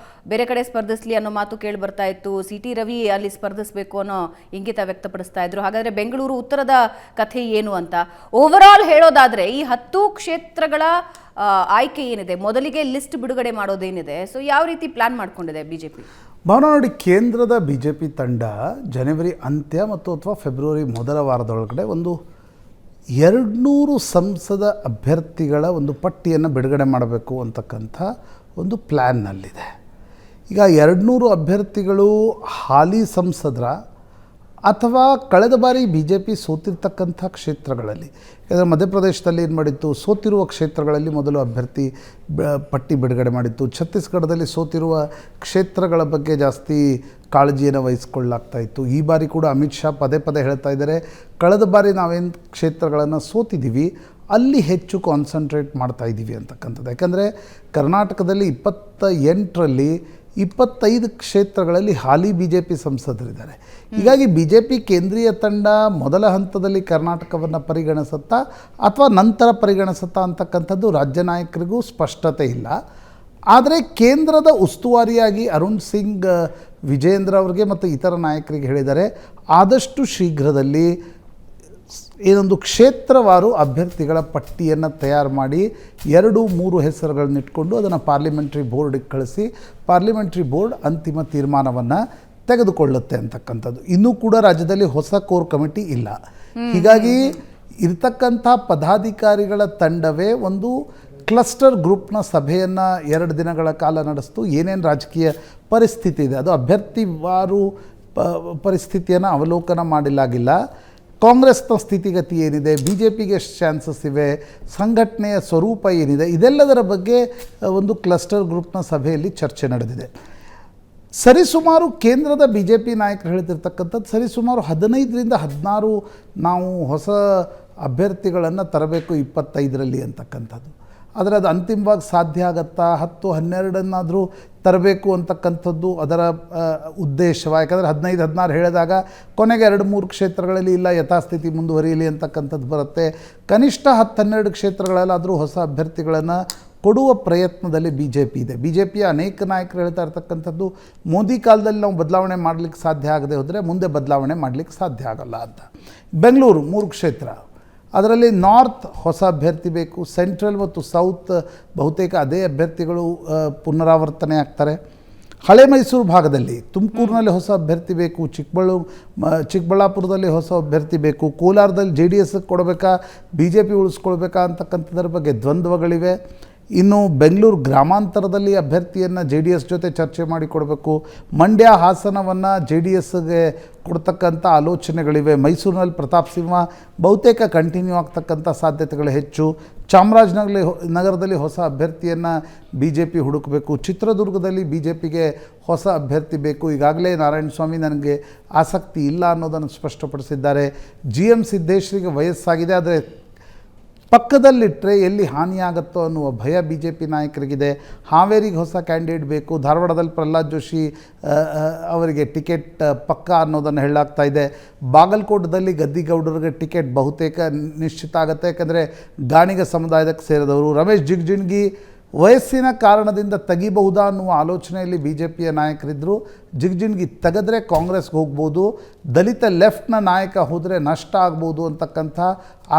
ಬೇರೆ ಕಡೆ ಸ್ಪರ್ಧಿಸಲಿ ಅನ್ನೋ ಮಾತು ಕೇಳಿ ಬರ್ತಾ ಇತ್ತು, CT ರವಿ ಅಲ್ಲಿ ಸ್ಪರ್ಧಿಸಬೇಕು ಅನ್ನೋ ಇಂಗಿತ ವ್ಯಕ್ತಪಡಿಸ್ತಾ ಇದ್ರು. ಹಾಗಾದರೆ ಬೆಂಗಳೂರು ಉತ್ತರದ ಕಥೆ ಏನು ಅಂತ ಓವರಾಲ್ ಹೇಳೋದಾದರೆ ಈ 10 ಕ್ಷೇತ್ರಗಳ ಆಯ್ಕೆ ಏನಿದೆ, ಮೊದಲಿಗೆ ಲಿಸ್ಟ್ ಬಿಡುಗಡೆ ಮಾಡೋದೇನಿದೆ, ಸೊ ಯಾವ ರೀತಿ ಪ್ಲಾನ್ ಮಾಡ್ಕೊಂಡಿದೆ BJP? ಭಾವನಾ ನೋಡಿ, ಕೇಂದ್ರದ BJP ತಂಡ ಜನವರಿ ಅಂತ್ಯ ಮತ್ತು ಅಥವಾ ಫೆಬ್ರವರಿ ಮೊದಲ ವಾರದೊಳಗಡೆ ಒಂದು 200 ಸಂಸದ ಅಭ್ಯರ್ಥಿಗಳ ಒಂದು ಪಟ್ಟಿಯನ್ನು ಬಿಡುಗಡೆ ಮಾಡಬೇಕು ಅಂತಕ್ಕಂಥ ಒಂದು ಪ್ಲ್ಯಾನ್ನಲ್ಲಿದೆ. ಈಗ 200 ಅಭ್ಯರ್ಥಿಗಳು ಹಾಲಿ ಸಂಸದರ ಅಥವಾ ಕಳೆದ ಬಾರಿ BJP ಸೋತಿರ್ತಕ್ಕಂಥ ಕ್ಷೇತ್ರಗಳಲ್ಲಿ, ಯಾಕಂದರೆ ಮಧ್ಯಪ್ರದೇಶದಲ್ಲಿ ಏನು ಮಾಡಿತ್ತು, ಸೋತಿರುವ ಕ್ಷೇತ್ರಗಳಲ್ಲಿ ಮೊದಲು ಅಭ್ಯರ್ಥಿ ಪಟ್ಟಿ ಬಿಡುಗಡೆ ಮಾಡಿತ್ತು. ಛತ್ತೀಸ್ಗಢದಲ್ಲಿ ಸೋತಿರುವ ಕ್ಷೇತ್ರಗಳ ಬಗ್ಗೆ ಜಾಸ್ತಿ ಕಾಳಜಿಯನ್ನು ವಹಿಸ್ಕೊಳ್ಳಾಗ್ತಾ ಇತ್ತು. ಈ ಬಾರಿ ಕೂಡ ಅಮಿತ್ ಶಾ ಪದೇ ಪದೇ ಹೇಳ್ತಾ ಇದ್ದಾರೆ, ಕಳೆದ ಬಾರಿ ನಾವೇನು ಕ್ಷೇತ್ರಗಳನ್ನು ಸೋತಿದ್ದೀವಿ ಅಲ್ಲಿ ಹೆಚ್ಚು ಕಾನ್ಸಂಟ್ರೇಟ್ ಮಾಡ್ತಾ ಇದ್ದೀವಿ ಅಂತಕ್ಕಂಥದ್ದು. ಯಾಕಂದರೆ ಕರ್ನಾಟಕದಲ್ಲಿ 28ರಲ್ಲಿ 25 ಕ್ಷೇತ್ರಗಳಲ್ಲಿ ಹಾಲಿ BJP ಸಂಸದರಿದ್ದಾರೆ. ಹೀಗಾಗಿ BJP ಕೇಂದ್ರೀಯ ತಂಡ ಮೊದಲ ಹಂತದಲ್ಲಿ ಕರ್ನಾಟಕವನ್ನು ಪರಿಗಣಿಸುತ್ತಾ ಅಥವಾ ನಂತರ ಪರಿಗಣಿಸುತ್ತಾ ಅಂತಕ್ಕಂಥದ್ದು ರಾಜ್ಯ ನಾಯಕರಿಗೂ ಸ್ಪಷ್ಟತೆ ಇಲ್ಲ. ಆದರೆ ಕೇಂದ್ರದ ಉಸ್ತುವಾರಿಯಾಗಿ ಅರುಣ್ ಸಿಂಗ್ ವಿಜೇಂದ್ರ ಅವರಿಗೆ ಮತ್ತು ಇತರ ನಾಯಕರಿಗೆ ಹೇಳಿದ್ದಾರೆ, ಆದಷ್ಟು ಶೀಘ್ರದಲ್ಲಿ ಏನೊಂದು ಕ್ಷೇತ್ರವಾರು ಅಭ್ಯರ್ಥಿಗಳ ಪಟ್ಟಿಯನ್ನು ತಯಾರು ಮಾಡಿ 2-3 ಹೆಸರುಗಳನ್ನ ಇಟ್ಕೊಂಡು ಅದನ್ನು ಪಾರ್ಲಿಮೆಂಟ್ರಿ ಬೋರ್ಡಿಗೆ ಕಳಿಸಿ ಪಾರ್ಲಿಮೆಂಟ್ರಿ ಬೋರ್ಡ್ ಅಂತಿಮ ತೀರ್ಮಾನವನ್ನು ತೆಗೆದುಕೊಳ್ಳುತ್ತೆ ಅಂತಕ್ಕಂಥದ್ದು. ಇನ್ನೂ ಕೂಡ ರಾಜ್ಯದಲ್ಲಿ ಹೊಸ ಕೋರ್ ಕಮಿಟಿ ಇಲ್ಲ. ಹೀಗಾಗಿ ಇರ್ತಕ್ಕಂಥ ಪದಾಧಿಕಾರಿಗಳ ತಂಡವೇ ಒಂದು ಕ್ಲಸ್ಟರ್ ಗ್ರೂಪ್ನ ಸಭೆಯನ್ನು 2 ದಿನಗಳ ಕಾಲ ನಡೆಸ್ತು. ಏನೇನು ರಾಜಕೀಯ ಪರಿಸ್ಥಿತಿ ಇದೆ ಅದು ಅಭ್ಯರ್ಥಿವಾರು ಪರಿಸ್ಥಿತಿಯನ್ನು ಅವಲೋಕನ ಮಾಡಿಲಾಗಿಲ್ಲ. ಕಾಂಗ್ರೆಸ್ನ ಸ್ಥಿತಿಗತಿ ಏನಿದೆ, BJPಗೆ ಎಷ್ಟು ಚಾನ್ಸಸ್ ಇವೆ, ಸಂಘಟನೆಯ ಸ್ವರೂಪ ಏನಿದೆ, ಇದೆಲ್ಲದರ ಬಗ್ಗೆ ಒಂದು ಕ್ಲಸ್ಟರ್ ಗ್ರೂಪ್ನ ಸಭೆಯಲ್ಲಿ ಚರ್ಚೆ ನಡೆದಿದೆ. ಸರಿಸುಮಾರು ಕೇಂದ್ರದ ಬಿ ಜೆ ಪಿ ನಾಯಕರು ಹೇಳ್ತಿರ್ತಕ್ಕಂಥದ್ದು ಸರಿಸುಮಾರು 15ರಿಂದ 16 ನಾವು ಹೊಸ ಅಭ್ಯರ್ಥಿಗಳನ್ನು ತರಬೇಕು 25ರಲ್ಲಿ ಅಂತಕ್ಕಂಥದ್ದು. ಆದರೆ ಅದು ಅಂತಿಮವಾಗಿ ಸಾಧ್ಯ ಆಗತ್ತಾ, 10-12 ತರಬೇಕು ಅಂತಕ್ಕಂಥದ್ದು ಅದರ ಉದ್ದೇಶವ. ಯಾಕಂದರೆ 15-16 ಹೇಳಿದಾಗ ಕೊನೆಗೆ 2-3 ಕ್ಷೇತ್ರಗಳಲ್ಲಿ ಇಲ್ಲ ಯಥಾಸ್ಥಿತಿ ಮುಂದುವರಿಯಲಿ ಅಂತಕ್ಕಂಥದ್ದು ಬರುತ್ತೆ. ಕನಿಷ್ಠ 10-12 ಕ್ಷೇತ್ರಗಳಲ್ಲಾದರೂ ಹೊಸ ಅಭ್ಯರ್ಥಿಗಳನ್ನು ಕೊಡುವ ಪ್ರಯತ್ನದಲ್ಲಿ ಬಿ ಜೆ ಪಿ ಇದೆ. ಬಿ ಜೆ ಪಿಯ ಅನೇಕ ನಾಯಕರು ಹೇಳ್ತಾ ಇರ್ತಕ್ಕಂಥದ್ದು ಮೋದಿ ಕಾಲದಲ್ಲಿ ನಾವು ಬದಲಾವಣೆ ಮಾಡಲಿಕ್ಕೆ ಸಾಧ್ಯ ಆಗದೆ ಹೋದರೆ ಮುಂದೆ ಬದಲಾವಣೆ ಮಾಡಲಿಕ್ಕೆ ಸಾಧ್ಯ ಆಗಲ್ಲ ಅಂತ. ಬೆಂಗಳೂರು 3 ಕ್ಷೇತ್ರ, ಅದರಲ್ಲಿ ನಾರ್ತ್ ಹೊಸ ಅಭ್ಯರ್ಥಿ ಬೇಕು, ಸೆಂಟ್ರಲ್ ಮತ್ತು ಸೌತ್ ಬಹುತೇಕ ಅದೇ ಅಭ್ಯರ್ಥಿಗಳು ಪುನರಾವರ್ತನೆ ಆಗ್ತಾರೆ. ಹಳೆ ಮೈಸೂರು ಭಾಗದಲ್ಲಿ ತುಮಕೂರಿನಲ್ಲಿ ಹೊಸ ಅಭ್ಯರ್ಥಿ ಬೇಕು, ಚಿಕ್ಕಬಳ್ಳಾಪುರದಲ್ಲಿ ಹೊಸ ಅಭ್ಯರ್ಥಿ ಬೇಕು, ಕೋಲಾರದಲ್ಲಿ JDS ಕೊಡಬೇಕಾ BJP ಉಳಿಸ್ಕೊಳ್ಬೇಕಾ ಅಂತಕ್ಕಂಥದ್ರ ಬಗ್ಗೆ ದ್ವಂದ್ವಗಳಿವೆ. ಇನ್ನು ಬೆಂಗಳೂರು ಗ್ರಾಮಾಂತರದಲ್ಲಿ ಅಭ್ಯರ್ಥಿಯನ್ನು JDS ಜೊತೆ ಚರ್ಚೆ ಮಾಡಿ ಕೊಡಬೇಕು. ಮಂಡ್ಯ ಹಾಸನವನ್ನು JDSಗೆ ಕೊಡ್ತಕ್ಕಂಥ ಆಲೋಚನೆಗಳಿವೆ. ಮೈಸೂರಿನಲ್ಲಿ ಪ್ರತಾಪ್ ಸಿಂಹ ಬಹುತೇಕ ಕಂಟಿನ್ಯೂ ಆಗ್ತಕ್ಕಂಥ ಸಾಧ್ಯತೆಗಳು ಹೆಚ್ಚು. ಚಾಮರಾಜನಗರದಲ್ಲಿ ಹೊಸ ಅಭ್ಯರ್ಥಿಯನ್ನು BJP ಹುಡುಕಬೇಕು. ಚಿತ್ರದುರ್ಗದಲ್ಲಿ BJPಗೆ ಹೊಸ ಅಭ್ಯರ್ಥಿ ಬೇಕು. ಈಗಾಗಲೇ ನಾರಾಯಣಸ್ವಾಮಿ ನನಗೆ ಆಸಕ್ತಿ ಇಲ್ಲ ಅನ್ನೋದನ್ನು ಸ್ಪಷ್ಟಪಡಿಸಿದ್ದಾರೆ. GM ಸಿದ್ದೇಶ್ವರಿಗೆ ವಯಸ್ಸಾಗಿದೆ, ಆದರೆ ಪಕ್ಕದಲ್ಲಿಟ್ಟರೆ ಎಲ್ಲಿ ಹಾನಿಯಾಗುತ್ತೋ ಅನ್ನುವ ಭಯ BJP ನಾಯಕರಿಗಿದೆ. ಹಾವೇರಿಗೆ ಹೊಸ ಕ್ಯಾಂಡಿಡೇಟ್ ಬೇಕು. ಧಾರವಾಡದಲ್ಲಿ ಪ್ರಹ್ಲಾದ್ ಜೋಶಿ ಅವರಿಗೆ ಟಿಕೆಟ್ ಪಕ್ಕ ಅನ್ನೋದನ್ನು ಹೇಳಲಾಗ್ತಾ ಇದೆ. ಬಾಗಲಕೋಟದಲ್ಲಿ ಗದ್ದಿಗೌಡರಿಗೆ ಟಿಕೆಟ್ ಬಹುತೇಕ ನಿಶ್ಚಿತ ಆಗುತ್ತೆ, ಯಾಕಂದರೆ ಗಾಣಿಗ ಸಮುದಾಯಕ್ಕೆ ಸೇರಿದವರು. ರಮೇಶ್ ಜಿಗಜಿಣಗಿ ವಯಸ್ಸಿನ ಕಾರಣದಿಂದ ತೆಗಿಬಹುದಾ ಅನ್ನುವ ಆಲೋಚನೆಯಲ್ಲಿ BJPಯ ನಾಯಕರಿದ್ದರು. ಜಿಗಜಿಣಗಿ ತೆಗೆದ್ರೆ ಕಾಂಗ್ರೆಸ್ಗೆ ಹೋಗ್ಬೋದು, ದಲಿತ ಲೆಫ್ಟ್ನ ನಾಯಕ ಹೋದರೆ ನಷ್ಟ ಆಗ್ಬೋದು ಅಂತಕ್ಕಂಥ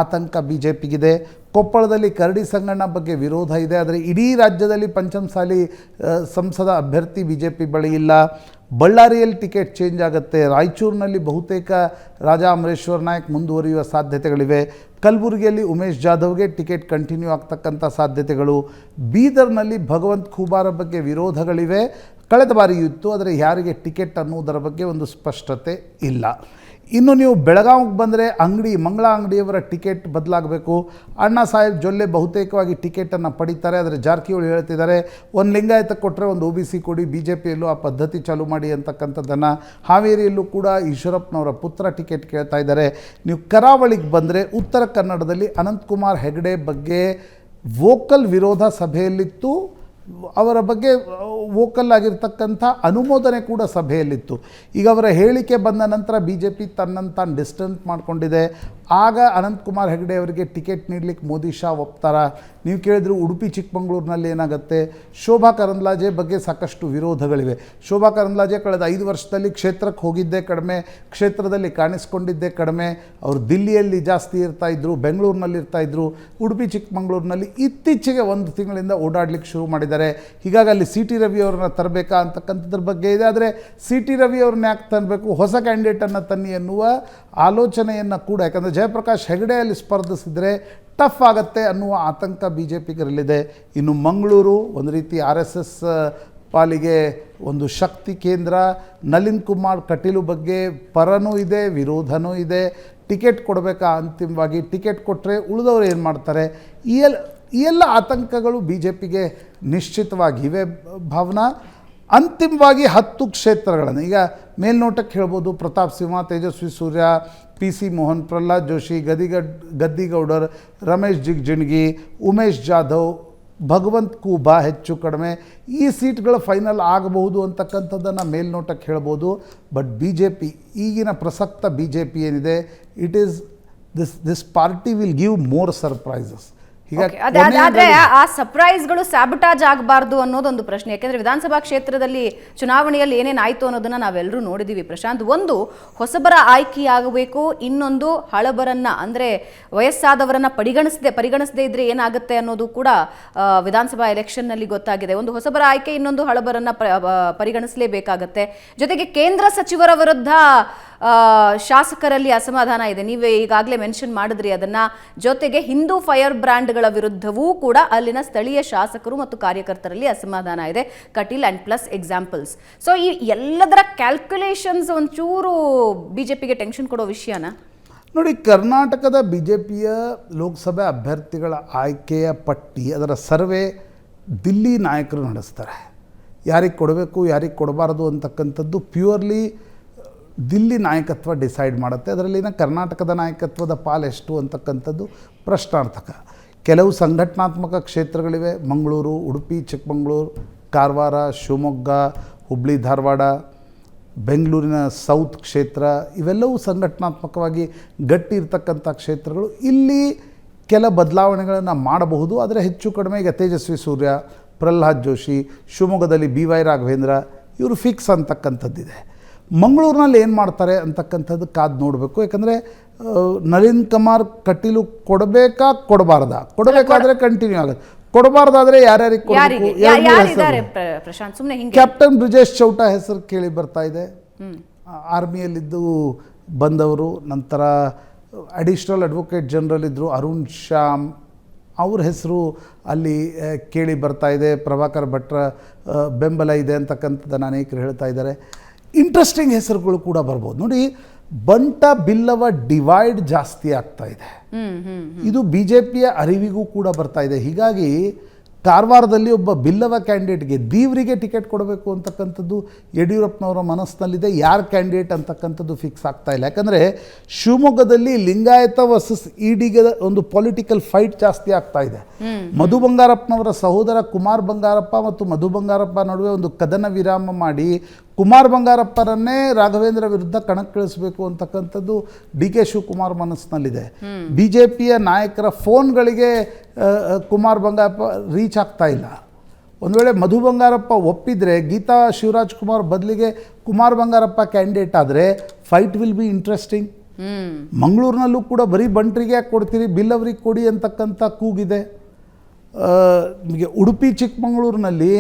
ಆತಂಕ BJPಗಿದೆ. ಕೊಪ್ಪಳದಲ್ಲಿ ಕರಡಿ ಸಂಗಣ್ಣ ಬಗ್ಗೆ ವಿರೋಧ ಇದೆ, ಆದರೆ ಇಡೀ ರಾಜ್ಯದಲ್ಲಿ ಪಂಚಮಸಾಲಿ ಸಂಸದ ಅಭ್ಯರ್ಥಿ BJP ಬಳಿ ಇಲ್ಲ. ಬಳ್ಳಾರಿಯಲ್ಲಿ ಟಿಕೆಟ್ ಚೇಂಜ್ ಆಗುತ್ತೆ. ರಾಯಚೂರಿನಲ್ಲಿ ಬಹುತೇಕ ರಾಜಾ ಅಮರೇಶ್ವರ್ ನಾಯಕ್ ಮುಂದುವರಿಯುವ ಸಾಧ್ಯತೆಗಳಿವೆ. ಕಲಬುರಗಿಯಲ್ಲಿ ಉಮೇಶ್ ಜಾಧವ್ಗೆ ಟಿಕೆಟ್ ಕಂಟಿನ್ಯೂ ಆಗ್ತಕ್ಕಂಥ ಸಾಧ್ಯತೆಗಳು. ಬೀದರ್ನಲ್ಲಿ ಭಗವಂತ್ ಖೂಬಾರ ಬಗ್ಗೆ ವಿರೋಧಗಳಿವೆ. ಕಳೆದ ಬಾರಿಯೂ ಇತ್ತು, ಆದರೆ ಯಾರಿಗೆ ಟಿಕೆಟ್ ಅನ್ನುವುದರ ಬಗ್ಗೆ ಒಂದು ಸ್ಪಷ್ಟತೆ ಇಲ್ಲ. ಇನ್ನು ನೀವು ಬೆಳಗಾವಿಗೆ ಬಂದರೆ ಮಂಗಳ ಅಂಗಡಿಯವರ ಟಿಕೆಟ್ ಬದಲಾಗಬೇಕು. ಅಣ್ಣಾ ಸಾಹೇಬ್ ಜೊಲ್ಲೆ ಬಹುತೇಕವಾಗಿ ಟಿಕೆಟನ್ನು ಪಡಿತಾರೆ, ಆದರೆ ಜಾರಕಿಹೊಳಿ ಹೇಳ್ತಿದ್ದಾರೆ ಒಂದು ಲಿಂಗಾಯತ ಕೊಟ್ಟರೆ ಒಂದು OBC ಕೊಡಿ, BJPಯಲ್ಲೂ ಆ ಪದ್ಧತಿ ಚಾಲೂ ಮಾಡಿ ಅಂತಕ್ಕಂಥದ್ದನ್ನು. ಹಾವೇರಿಯಲ್ಲೂ ಕೂಡ ಈಶ್ವರಪ್ಪನವರ ಪುತ್ರ ಟಿಕೆಟ್ ಕೇಳ್ತಾ ಇದ್ದಾರೆ. ನೀವು ಕರಾವಳಿಗೆ ಬಂದರೆ ಉತ್ತರ ಕನ್ನಡದಲ್ಲಿ ಅನಂತಕುಮಾರ್ ಹೆಗಡೆ ಬಗ್ಗೆ ವೋಕಲ್ ವಿರೋಧ ಸಭೆಯಲ್ಲಿತ್ತು. ಅವರ ಬಗ್ಗೆ ವೋಕಲ್ ಆಗಿರ್ತಕ್ಕಂಥ ಅನುಮೋದನೆ ಕೂಡ ಸಭೆಯಲ್ಲಿತ್ತು. ಈಗ ಅವರ ಹೇಳಿಕೆ ಬಂದ ನಂತರ BJP ತನ್ನನ್ನು ತಾನು ಡಿಸ್ಟೆನ್ಸ್ ಮಾಡಿಕೊಂಡಿದೆ. ಆಗ ಅನಂತಕುಮಾರ್ ಹೆಗಡೆ ಅವರಿಗೆ ಟಿಕೆಟ್ ನೀಡಲಿಕ್ಕೆ ಮೋದಿ ಶಾ ಒಪ್ತಾರ? ನೀವು ಕೇಳಿದ್ರು ಉಡುಪಿ ಚಿಕ್ಕಮಗಳೂರಿನಲ್ಲಿ ಏನಾಗುತ್ತೆ? ಶೋಭಾ ಕರಂದ್ಲಾಜೆ ಬಗ್ಗೆ ಸಾಕಷ್ಟು ವಿರೋಧಗಳಿವೆ. ಶೋಭಾ ಕರಂದ್ಲಾಜೆ ಕಳೆದ 5 ವರ್ಷದಲ್ಲಿ ಕ್ಷೇತ್ರಕ್ಕೆ ಹೋಗಿದ್ದೇ ಕಡಿಮೆ, ಕ್ಷೇತ್ರದಲ್ಲಿ ಕಾಣಿಸ್ಕೊಂಡಿದ್ದೇ ಕಡಿಮೆ. ಅವರು ದಿಲ್ಲಿಯಲ್ಲಿ ಜಾಸ್ತಿ ಇರ್ತಾಯಿದ್ರು, ಬೆಂಗಳೂರಿನಲ್ಲಿ ಇರ್ತಾಯಿದ್ರು. ಉಡುಪಿ ಚಿಕ್ಕಮಗಳೂರಿನಲ್ಲಿ ಇತ್ತೀಚೆಗೆ 1 ತಿಂಗಳಿಂದ ಓಡಾಡಲಿಕ್ಕೆ ಶುರು ಮಾಡಿದ್ದಾರೆ. ಹೀಗಾಗಿ ಅಲ್ಲಿ CT ರವಿ ಅವ್ರನ್ನ ತರಬೇಕಾ ಅಂತಕ್ಕಂಥದ್ರ ಬಗ್ಗೆ ಇದೆ. ಆದರೆ CT ರವಿ ಅವ್ರನ್ನ ಯಾಕೆ ತರಬೇಕು, ಹೊಸ ಕ್ಯಾಂಡಿಡೇಟನ್ನು ತನ್ನಿ ಎನ್ನುವ ಆಲೋಚನೆಯನ್ನು ಕೂಡ, ಯಾಕಂದರೆ ಜಯಪ್ರಕಾಶ್ ಹೆಗಡೆ ಅಲ್ಲಿ ಸ್ಪರ್ಧಿಸಿದರೆ ಟಫ್ ಆಗುತ್ತೆ ಅನ್ನುವ ಆತಂಕ BJPಗರಲ್ಲಿದೆ. ಇನ್ನು ಮಂಗಳೂರು ಒಂದು ರೀತಿ RSS ಪಾಲಿಗೆ ಒಂದು ಶಕ್ತಿ ಕೇಂದ್ರ. ನಳಿನ್ ಕುಮಾರ್ ಕಟೀಲು ಬಗ್ಗೆ ಪರನೂ ಇದೆ, ವಿರೋಧನೂ ಇದೆ. ಟಿಕೆಟ್ ಕೊಡಬೇಕಾ? ಅಂತಿಮವಾಗಿ ಟಿಕೆಟ್ ಕೊಟ್ಟರೆ ಉಳಿದವರು ಏನು ಮಾಡ್ತಾರೆ? ಈ ಎಲ್ಲ ಆತಂಕಗಳು BJPಗೆ ನಿಶ್ಚಿತವಾಗಿವೆ ಭಾವನಾ. ಅಂತಿಮವಾಗಿ 10 ಕ್ಷೇತ್ರಗಳನ್ನು ಈಗ ಮೇಲ್ನೋಟಕ್ಕೆ ಹೇಳ್ಬೋದು. ಪ್ರತಾಪ್ ಸಿಂಹ, ತೇಜಸ್ವಿ ಸೂರ್ಯ, PC ಮೋಹನ್, ಪ್ರಹ್ಲಾದ್ ಜೋಶಿ, ಗದ್ದಿಗೌಡರ್, ರಮೇಶ್ ಜಿಗಜಿಣಗಿ, ಉಮೇಶ್ ಜಾಧವ್, ಭಗವಂತ್ ಖೂಬಾ ಹೆಚ್ಚು ಕಡಿಮೆ ಈ ಸೀಟ್ಗಳು ಫೈನಲ್ ಆಗಬಹುದು ಅಂತಕ್ಕಂಥದ್ದನ್ನು ಮೇಲ್ನೋಟಕ್ಕೆ ಹೇಳ್ಬೋದು. ಬಟ್ BJP ಈಗಿನ ಪ್ರಸಕ್ತ BJP ಏನಿದೆ, it is this party will give more surprises. ಆದ್ರೆ ಆ ಸರ್ಪ್ರೈಸ್ಗಳು ಸ್ಯಾಬಟಾಜ್ ಆಗಬಾರ್ದು ಅನ್ನೋದೊಂದು ಪ್ರಶ್ನೆ. ಯಾಕೆಂದ್ರೆ ವಿಧಾನಸಭಾ ಕ್ಷೇತ್ರದಲ್ಲಿ ಚುನಾವಣೆಯಲ್ಲಿ ಏನೇನಾಯ್ತು ಅನ್ನೋದನ್ನ ನಾವೆಲ್ಲರೂ ನೋಡಿದೀವಿ ಪ್ರಶಾಂತ್. ಒಂದು ಹೊಸಬರ ಆಯ್ಕೆಯಾಗಬೇಕು, ಇನ್ನೊಂದು ಹಳಬರನ್ನ ಅಂದ್ರೆ ವಯಸ್ಸಾದವರನ್ನ ಪರಿಗಣಿಸದೇ ಇದ್ರೆ ಏನಾಗುತ್ತೆ ಅನ್ನೋದು ಕೂಡ ವಿಧಾನಸಭಾ ಎಲೆಕ್ಷನ್ ನಲ್ಲಿ ಗೊತ್ತಾಗಿದೆ. ಒಂದು ಹೊಸಬರ ಆಯ್ಕೆ, ಇನ್ನೊಂದು ಹಳಬರನ್ನ ಪರಿಗಣಿಸಲೇಬೇಕಾಗತ್ತೆ. ಜೊತೆಗೆ ಕೇಂದ್ರ ಸಚಿವರ ವಿರುದ್ಧ ಶಾಸಕರಲ್ಲಿ ಅಸಮಾಧಾನ ಇದೆ. ನೀವೇ ಈಗಾಗಲೇ ಮೆನ್ಷನ್ ಮಾಡಿದ್ರಿ ಅದನ್ನ. ಜೊತೆಗೆ ಹಿಂದೂ ಫೈರ್ ಬ್ರ್ಯಾಂಡ್ಗಳ ವಿರುದ್ಧವೂ ಕೂಡ ಅಲ್ಲಿನ ಸ್ಥಳೀಯ ಶಾಸಕರು ಮತ್ತು ಕಾರ್ಯಕರ್ತರಲ್ಲಿ ಅಸಮಾಧಾನ ಇದೆ. Kateel and plus examples. So ಈ ಎಲ್ಲದರ ಕ್ಯಾಲ್ಕುಲೇಷನ್ಸ್ ಒಂಚೂರು BJPಗೆ ಟೆನ್ಷನ್ ಕೊಡೋ ವಿಷಯನ ನೋಡಿ. ಕರ್ನಾಟಕದ BJPಯ ಲೋಕಸಭೆ ಅಭ್ಯರ್ಥಿಗಳ ಆಯ್ಕೆಯ ಪಟ್ಟಿ, ಅದರ ಸರ್ವೆ ದಿಲ್ಲಿ ನಾಯಕರು ನಡೆಸ್ತಾರೆ. ಯಾರಿಗೆ ಕೊಡಬೇಕು ಯಾರಿಗೆ ಕೊಡಬಾರ್ದು ಅಂತಕ್ಕಂಥದ್ದು ಪ್ಯೂರ್ಲಿ ದಿಲ್ಲಿ ನಾಯಕತ್ವ ಡಿಸೈಡ್ ಮಾಡುತ್ತೆ. ಅದರಲ್ಲಿನ ಕರ್ನಾಟಕದ ನಾಯಕತ್ವದ ಪಾಲೆಷ್ಟು ಅಂತಕ್ಕಂಥದ್ದು ಪ್ರಶ್ನಾರ್ಥಕ. ಕೆಲವು ಸಂಘಟನಾತ್ಮಕ ಕ್ಷೇತ್ರಗಳಿವೆ, ಮಂಗಳೂರು, ಉಡುಪಿ, ಚಿಕ್ಕಮಗಳೂರು, ಕಾರವಾರ, ಶಿವಮೊಗ್ಗ, ಹುಬ್ಬಳ್ಳಿ, ಧಾರವಾಡ, ಬೆಂಗಳೂರಿನ ಸೌತ್ ಕ್ಷೇತ್ರ, ಇವೆಲ್ಲವೂ ಸಂಘಟನಾತ್ಮಕವಾಗಿ ಗಟ್ಟಿ ಇರ್ತಕ್ಕಂಥ ಕ್ಷೇತ್ರಗಳು. ಇಲ್ಲಿ ಕೆಲ ಬದಲಾವಣೆಗಳನ್ನು ಮಾಡಬಹುದು, ಆದರೆ ಹೆಚ್ಚು ಕಡಿಮೆ ಈಗ ತೇಜಸ್ವಿ ಸೂರ್ಯ, ಪ್ರಹ್ಲಾದ್ ಜೋಶಿ, ಶಿವಮೊಗ್ಗದಲ್ಲಿ BY ರಾಘವೇಂದ್ರ ಇವರು ಫಿಕ್ಸ್ ಅಂತಕ್ಕಂಥದ್ದಿದೆ. ಮಂಗಳೂರಿನಲ್ಲಿ ಏನು ಮಾಡ್ತಾರೆ ಅಂತಕ್ಕಂಥದ್ದು ಕಾದು ನೋಡಬೇಕು. ಯಾಕಂದರೆ ನಳಿನ್ ಕುಮಾರ್ ಕಟೀಲು ಕೊಡಬೇಕಾ ಕೊಡಬಾರ್ದಾ? ಕೊಡಬೇಕಾದ್ರೆ ಕಂಟಿನ್ಯೂ ಆಗುತ್ತೆ, ಕೊಡಬಾರ್ದಾದ್ರೆ ಯಾರ್ಯಾರಿಗೆ ಕೊಡಬೇಕು? ಪ್ರಶಾಂತ್ ಸುಮ್ಮನೆ ಕ್ಯಾಪ್ಟನ್ ಬ್ರಿಜೇಶ್ ಚೌಟ ಹೆಸರು ಕೇಳಿ ಬರ್ತಾ ಇದೆ. ಆರ್ಮಿಯಲ್ಲಿದ್ದು ಬಂದವರು, ನಂತರ ಅಡಿಷ್ನಲ್ ಅಡ್ವೊಕೇಟ್ ಜನರಲ್ ಇದ್ದರು ಅರುಣ್ ಶ್ಯಾಮ್, ಅವ್ರ ಹೆಸರು ಅಲ್ಲಿ ಕೇಳಿ ಬರ್ತಾ ಇದೆ. ಪ್ರಭಾಕರ್ ಭಟ್ರ ಬೆಂಬಲ ಇದೆ ಅಂತಕ್ಕಂಥದ್ದನ್ನು ಅನೇಕರು ಹೇಳ್ತಾ ಇದ್ದಾರೆ. ಇಂಟ್ರೆಸ್ಟಿಂಗ್ ಹೆಸರುಗಳು ಕೂಡ ಬರ್ಬೋದು. ನೋಡಿ, ಬಂಟ ಬಿಲ್ಲವ ಡಿವೈಡ್ ಜಾಸ್ತಿ ಆಗ್ತಾ ಇದೆ. ಇದು BJPಯ ಅರಿವಿಗೂ ಕೂಡ ಬರ್ತಾ ಇದೆ. ಹೀಗಾಗಿ ಕಾರವಾರದಲ್ಲಿ ಒಬ್ಬ ಬಿಲ್ಲವ ಕ್ಯಾಂಡಿಡೇಟ್ಗೆ, ದೀವರಿಗೆ ಟಿಕೆಟ್ ಕೊಡಬೇಕು ಅಂತಕ್ಕಂಥದ್ದು ಯಡಿಯೂರಪ್ಪನವರ ಮನಸ್ಸಿನಲ್ಲಿದೆ. ಯಾರು ಕ್ಯಾಂಡಿಡೇಟ್ ಅಂತಕ್ಕಂಥದ್ದು ಫಿಕ್ಸ್ ಆಗ್ತಾ ಇಲ್ಲ. ಯಾಕಂದರೆ ಶಿವಮೊಗ್ಗದಲ್ಲಿ ಲಿಂಗಾಯತ ವರ್ಸಸ್ EDಗೆ ಒಂದು ಪೊಲಿಟಿಕಲ್ ಫೈಟ್ ಜಾಸ್ತಿ ಆಗ್ತಾ ಇದೆ. ಮಧು ಬಂಗಾರಪ್ಪನವರ ಸಹೋದರ ಕುಮಾರ್ ಬಂಗಾರಪ್ಪ ಮತ್ತು ಮಧು ಬಂಗಾರಪ್ಪ ನಡುವೆ ಒಂದು ಕದನ ವಿರಾಮ ಮಾಡಿ ಕುಮಾರ್ ಬಂಗಾರಪ್ಪರನ್ನೇ ರಾಘವೇಂದ್ರ ವಿರುದ್ಧ ಕಣಕ್ಕಿಳಿಸಬೇಕು ಅಂತಕ್ಕಂಥದ್ದು DK ಶಿವಕುಮಾರ್ ಮನಸ್ಸಿನಲ್ಲಿದೆ. BJPಯ ನಾಯಕರ ಫೋನ್ಗಳಿಗೆ ಕುಮಾರ್ ಬಂಗಾರಪ್ಪ ರೀಚ್ ಆಗ್ತಾ ಇಲ್ಲ. ಒಂದು ವೇಳೆ ಮಧು ಬಂಗಾರಪ್ಪ ಒಪ್ಪಿದರೆ ಗೀತಾ ಶಿವರಾಜ್ ಕುಮಾರ್ ಬದಲಿಗೆ ಕುಮಾರ್ ಬಂಗಾರಪ್ಪ ಕ್ಯಾಂಡಿಡೇಟ್ ಆದರೆ ಫೈಟ್ ವಿಲ್ ಬಿ ಇಂಟ್ರೆಸ್ಟಿಂಗ್. ಮಂಗಳೂರಿನಲ್ಲೂ ಕೂಡ ಬರೀ ಬಂಟ್ರಿಗೆ ಯಾಕೆ ಕೊಡ್ತೀರಿ, ಬಿಲ್ಲವರಿಗೆ ಕೊಡಿ ಅಂತಕ್ಕಂಥ ಕೂಗಿದೆ. ನಿಮಗೆ ಉಡುಪಿ ಚಿಕ್ಕಮಗಳೂರಿನಲ್ಲಿ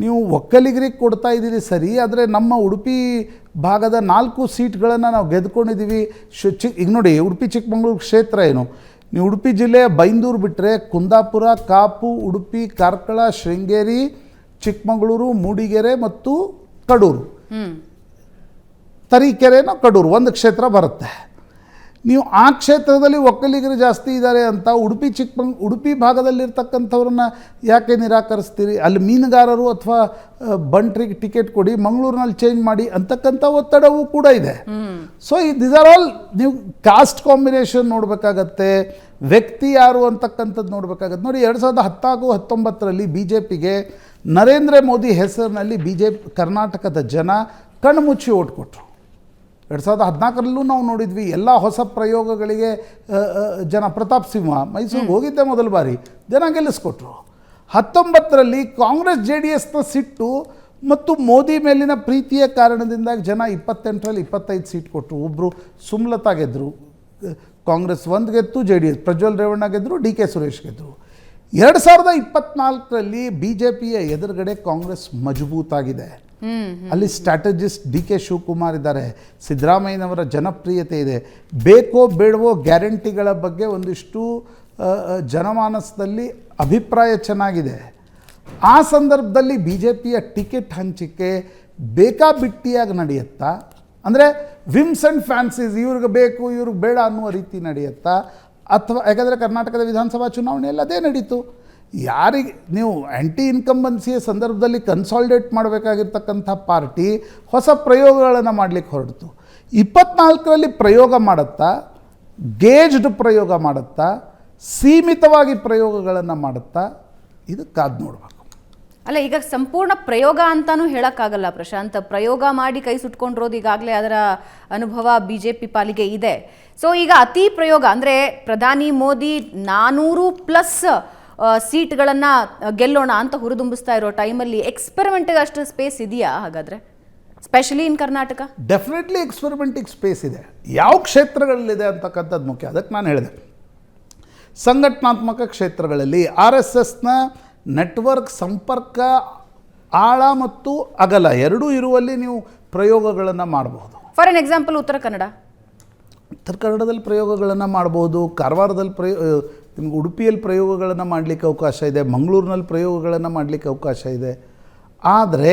ನೀವು ಒಕ್ಕಲಿಗರಿಗೆ ಕೊಡ್ತಾ ಇದ್ದೀರಿ ಸರಿ, ಆದರೆ ನಮ್ಮ ಉಡುಪಿ ಭಾಗದ 4 ಸೀಟ್ಗಳನ್ನು ನಾವು ಗೆದ್ಕೊಂಡಿದ್ದೀವಿ. ಈಗ ನೋಡಿ, ಉಡುಪಿ ಚಿಕ್ಕಮಗಳೂರು ಕ್ಷೇತ್ರ ಏನು, ನೀವು ಉಡುಪಿ ಜಿಲ್ಲೆಯ ಬೈಂದೂರು ಬಿಟ್ಟರೆ ಕುಂದಾಪುರ, ಕಾಪು, ಉಡುಪಿ, ಕಾರ್ಕಳ, ಶೃಂಗೇರಿ, ಚಿಕ್ಕಮಗಳೂರು, ಮೂಡಿಗೆರೆ ಮತ್ತು ಕಡೂರು, ತರೀಕೆರೆನೋ ಕಡೂರು ಒಂದು ಕ್ಷೇತ್ರ ಬರುತ್ತೆ. ನೀವು ಆ ಕ್ಷೇತ್ರದಲ್ಲಿ ಒಕ್ಕಲಿಗರು ಜಾಸ್ತಿ ಇದ್ದಾರೆ ಅಂತ ಉಡುಪಿ ಭಾಗದಲ್ಲಿರ್ತಕ್ಕಂಥವ್ರನ್ನ ಯಾಕೆ ನಿರಾಕರಿಸ್ತೀರಿ? ಅಲ್ಲಿ ಮೀನುಗಾರರು ಅಥವಾ ಬಂಟ್ರಿಗೆ ಟಿಕೆಟ್ ಕೊಡಿ, ಮಂಗಳೂರಿನಲ್ಲಿ ಚೇಂಜ್ ಮಾಡಿ ಅಂತಕ್ಕಂಥ ಒತ್ತಡವೂ ಕೂಡ ಇದೆ. ಸೊ ದಿಸ್ ಆರ್ ಆಲ್, ನೀವು ಕಾಸ್ಟ್ ಕಾಂಬಿನೇಷನ್ ನೋಡಬೇಕಾಗತ್ತೆ, ವ್ಯಕ್ತಿ ಯಾರು ಅಂತಕ್ಕಂಥದ್ದು ನೋಡಬೇಕಾಗತ್ತೆ. ನೋಡಿ, 2014-19ರಲ್ಲಿ BJPಗೆ ನರೇಂದ್ರ ಮೋದಿ ಹೆಸರಿನಲ್ಲಿ ಕರ್ನಾಟಕದ ಜನ ಕಣ್ಮುಚ್ಚಿ ಓಟ್ ಕೊಟ್ಟರು. 2014ರಲ್ಲೂ ನಾವು ನೋಡಿದ್ವಿ, ಎಲ್ಲ ಹೊಸ ಪ್ರಯೋಗಗಳಿಗೆ ಜನ, ಪ್ರತಾಪ್ ಸಿಂಹ ಮೈಸೂರಿಗೆ ಹೋಗಿದ್ದೆ ಮೊದಲ ಬಾರಿ, ಜನ ಗೆಲ್ಲಿಸ್ಕೊಟ್ರು. 19ರಲ್ಲಿ ಕಾಂಗ್ರೆಸ್ JDSನ ಸಿಟ್ಟು ಮತ್ತು ಮೋದಿ ಮೇಲಿನ ಪ್ರೀತಿಯ ಕಾರಣದಿಂದಾಗಿ ಜನ 28ರಲ್ಲಿ 25 ಸೀಟ್ ಕೊಟ್ಟರು. ಒಬ್ಬರು ಸುಮ್ಲತಾ ಗೆದ್ದರು, ಕಾಂಗ್ರೆಸ್ 1 ಗೆದ್ದು, JDS ಪ್ರಜ್ವಲ್ ರೇವಣ್ಣ ಗೆದ್ದರು, DK ಸುರೇಶ್ ಗೆದ್ದರು. 2024ರಲ್ಲಿ BJPಯ ಎದುರುಗಡೆ ಕಾಂಗ್ರೆಸ್ ಮಜಬೂತಾಗಿದೆ. ಅಲ್ಲಿ ಸ್ಟ್ರಾಟಜಿಸ್ಟ್ DK ಶಿವಕುಮಾರ್ ಇದ್ದಾರೆ, ಸಿದ್ದರಾಮಯ್ಯನವರ ಜನಪ್ರಿಯತೆ ಇದೆ. ಬೇಕೋ ಬೇಡವೋ ಗ್ಯಾರಂಟಿಗಳ ಬಗ್ಗೆ ಒಂದಿಷ್ಟು ಜನಮಾನಸದಲ್ಲಿ ಅಭಿಪ್ರಾಯ ಚೆನ್ನಾಗಿದೆ. ಆ ಸಂದರ್ಭದಲ್ಲಿ BJPಯ ಟಿಕೆಟ್ ಹಂಚಿಕೆ ಬೇಕಾಬಿಟ್ಟಿಯಾಗಿ ನಡೆಯುತ್ತಾ, ಅಂದರೆ ವಿಮ್ಸ್ ಆ್ಯಂಡ್ ಫ್ಯಾನ್ಸೀಸ್, ಇವ್ರಿಗೆ ಬೇಕು ಇವ್ರಿಗೆ ಬೇಡ ಅನ್ನುವ ರೀತಿ ನಡೆಯುತ್ತಾ, ಅಥವಾ ಯಾಕಂದರೆ ಕರ್ನಾಟಕದ ವಿಧಾನಸಭಾ ಚುನಾವಣೆಯಲ್ಲಿ ಅದೇ ನಡೀತು. ಯಾರಿಗೆ ನೀವು ಆ್ಯಂಟಿ ಇನ್ಕಂಬನ್ಸಿಯ ಸಂದರ್ಭದಲ್ಲಿ ಕನ್ಸಾಲಿಡೇಟ್ ಮಾಡಬೇಕಾಗಿರ್ತಕ್ಕಂಥ ಪಾರ್ಟಿ ಹೊಸ ಪ್ರಯೋಗಗಳನ್ನು ಮಾಡಲಿಕ್ಕೆ ಹೊರಡ್ತು. 24ರಲ್ಲಿ ಪ್ರಯೋಗ ಮಾಡುತ್ತಾ, ಗೇಜ್ಡ್ ಪ್ರಯೋಗ ಮಾಡುತ್ತಾ, ಸೀಮಿತವಾಗಿ ಪ್ರಯೋಗಗಳನ್ನು ಮಾಡುತ್ತಾ, ಇದು ಕಾದು ನೋಡಬೇಕು. ಅಲ್ಲ, ಈಗ ಸಂಪೂರ್ಣ ಪ್ರಯೋಗ ಅಂತಾನೂ ಹೇಳೋಕ್ಕಾಗಲ್ಲ ಪ್ರಶಾಂತ್. ಪ್ರಯೋಗ ಮಾಡಿ ಕೈ ಸುಟ್ಕೊಂಡಿರೋದು ಈಗಾಗಲೇ ಅದರ ಅನುಭವ BJP ಪಾಲಿಗೆ ಇದೆ. ಸೊ ಈಗ ಅತಿ ಪ್ರಯೋಗ ಅಂದರೆ ಪ್ರಧಾನಿ ಮೋದಿ 400+ ಸೀಟ್ಗಳನ್ನು ಗೆಲ್ಲೋಣ ಅಂತ ಹುರಿದುಂಬಿಸ್ತಾ ಇರೋ ಟೈಮಲ್ಲಿ ಎಕ್ಸ್ಪೆರಿಮೆಂಟಿಗೆ ಅಷ್ಟು ಸ್ಪೇಸ್ ಇದೆಯಾ ಹಾಗಾದರೆ, ಸ್ಪೆಷಲಿ ಇನ್ ಕರ್ನಾಟಕ? ಡೆಫಿನೆಟ್ಲಿ ಎಕ್ಸ್ಪೆರಿಮೆಂಟಿಗೆ ಸ್ಪೇಸ್ ಇದೆ. ಯಾವ ಕ್ಷೇತ್ರಗಳಲ್ಲಿದೆ ಅಂತಕ್ಕಂಥದ್ದು ಮುಖ್ಯ. ಅದಕ್ಕೆ ನಾನು ಹೇಳಿದೆ, ಸಂಘಟನಾತ್ಮಕ ಕ್ಷೇತ್ರಗಳಲ್ಲಿ RSSನ ನೆಟ್ವರ್ಕ್, ಸಂಪರ್ಕ, ಆಳ ಮತ್ತು ಅಗಲ ಎರಡೂ ಇರುವಲ್ಲಿ ನೀವು ಪ್ರಯೋಗಗಳನ್ನು ಮಾಡಬಹುದು. ಫಾರ್ ಎನ್ ಎಕ್ಸಾಂಪಲ್ ಉತ್ತರ ಕನ್ನಡದಲ್ಲಿ ಪ್ರಯೋಗಗಳನ್ನು ಮಾಡಬಹುದು, ಕಾರವಾರದಲ್ಲಿ ನಿಮ್ಗೆ ಉಡುಪಿಯಲ್ಲಿ ಪ್ರಯೋಗಗಳನ್ನು ಮಾಡಲಿಕ್ಕೆ ಅವಕಾಶ ಇದೆ, ಮಂಗಳೂರಿನಲ್ಲಿ ಪ್ರಯೋಗಗಳನ್ನು ಮಾಡಲಿಕ್ಕೆ ಅವಕಾಶ ಇದೆ. ಆದರೆ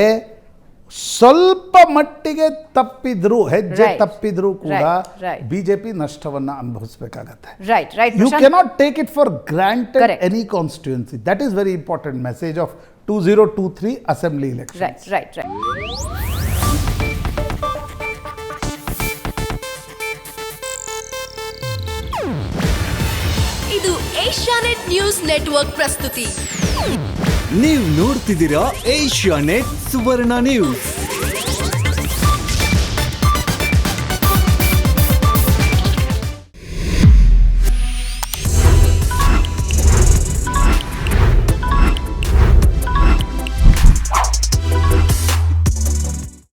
ಸ್ವಲ್ಪ ಮಟ್ಟಿಗೆ ತಪ್ಪಿದ್ರು, ಹೆಜ್ಜೆ Right. ತಪ್ಪಿದ್ರು ಕೂಡ Right. ಬಿಜೆಪಿ ನಷ್ಟವನ್ನ ಅನುಭವಿಸಬೇಕಾಗತ್ತೆ. Right You cannot take it for granted Correct. any constituency. That is very important message of 2023 assembly elections. Right ಇದು ಏಷ್ಯಾನೆಟ್ ನ್ಯೂಸ್ ನೆಟ್ವರ್ಕ್ ಪ್ರಸ್ತುತಿ. ನೀವು ನೋಡ್ತಿದ್ದೀರಾ ಏಷ್ಯಾನೆಟ್ ಸುವರ್ಣ ನ್ಯೂಸ್.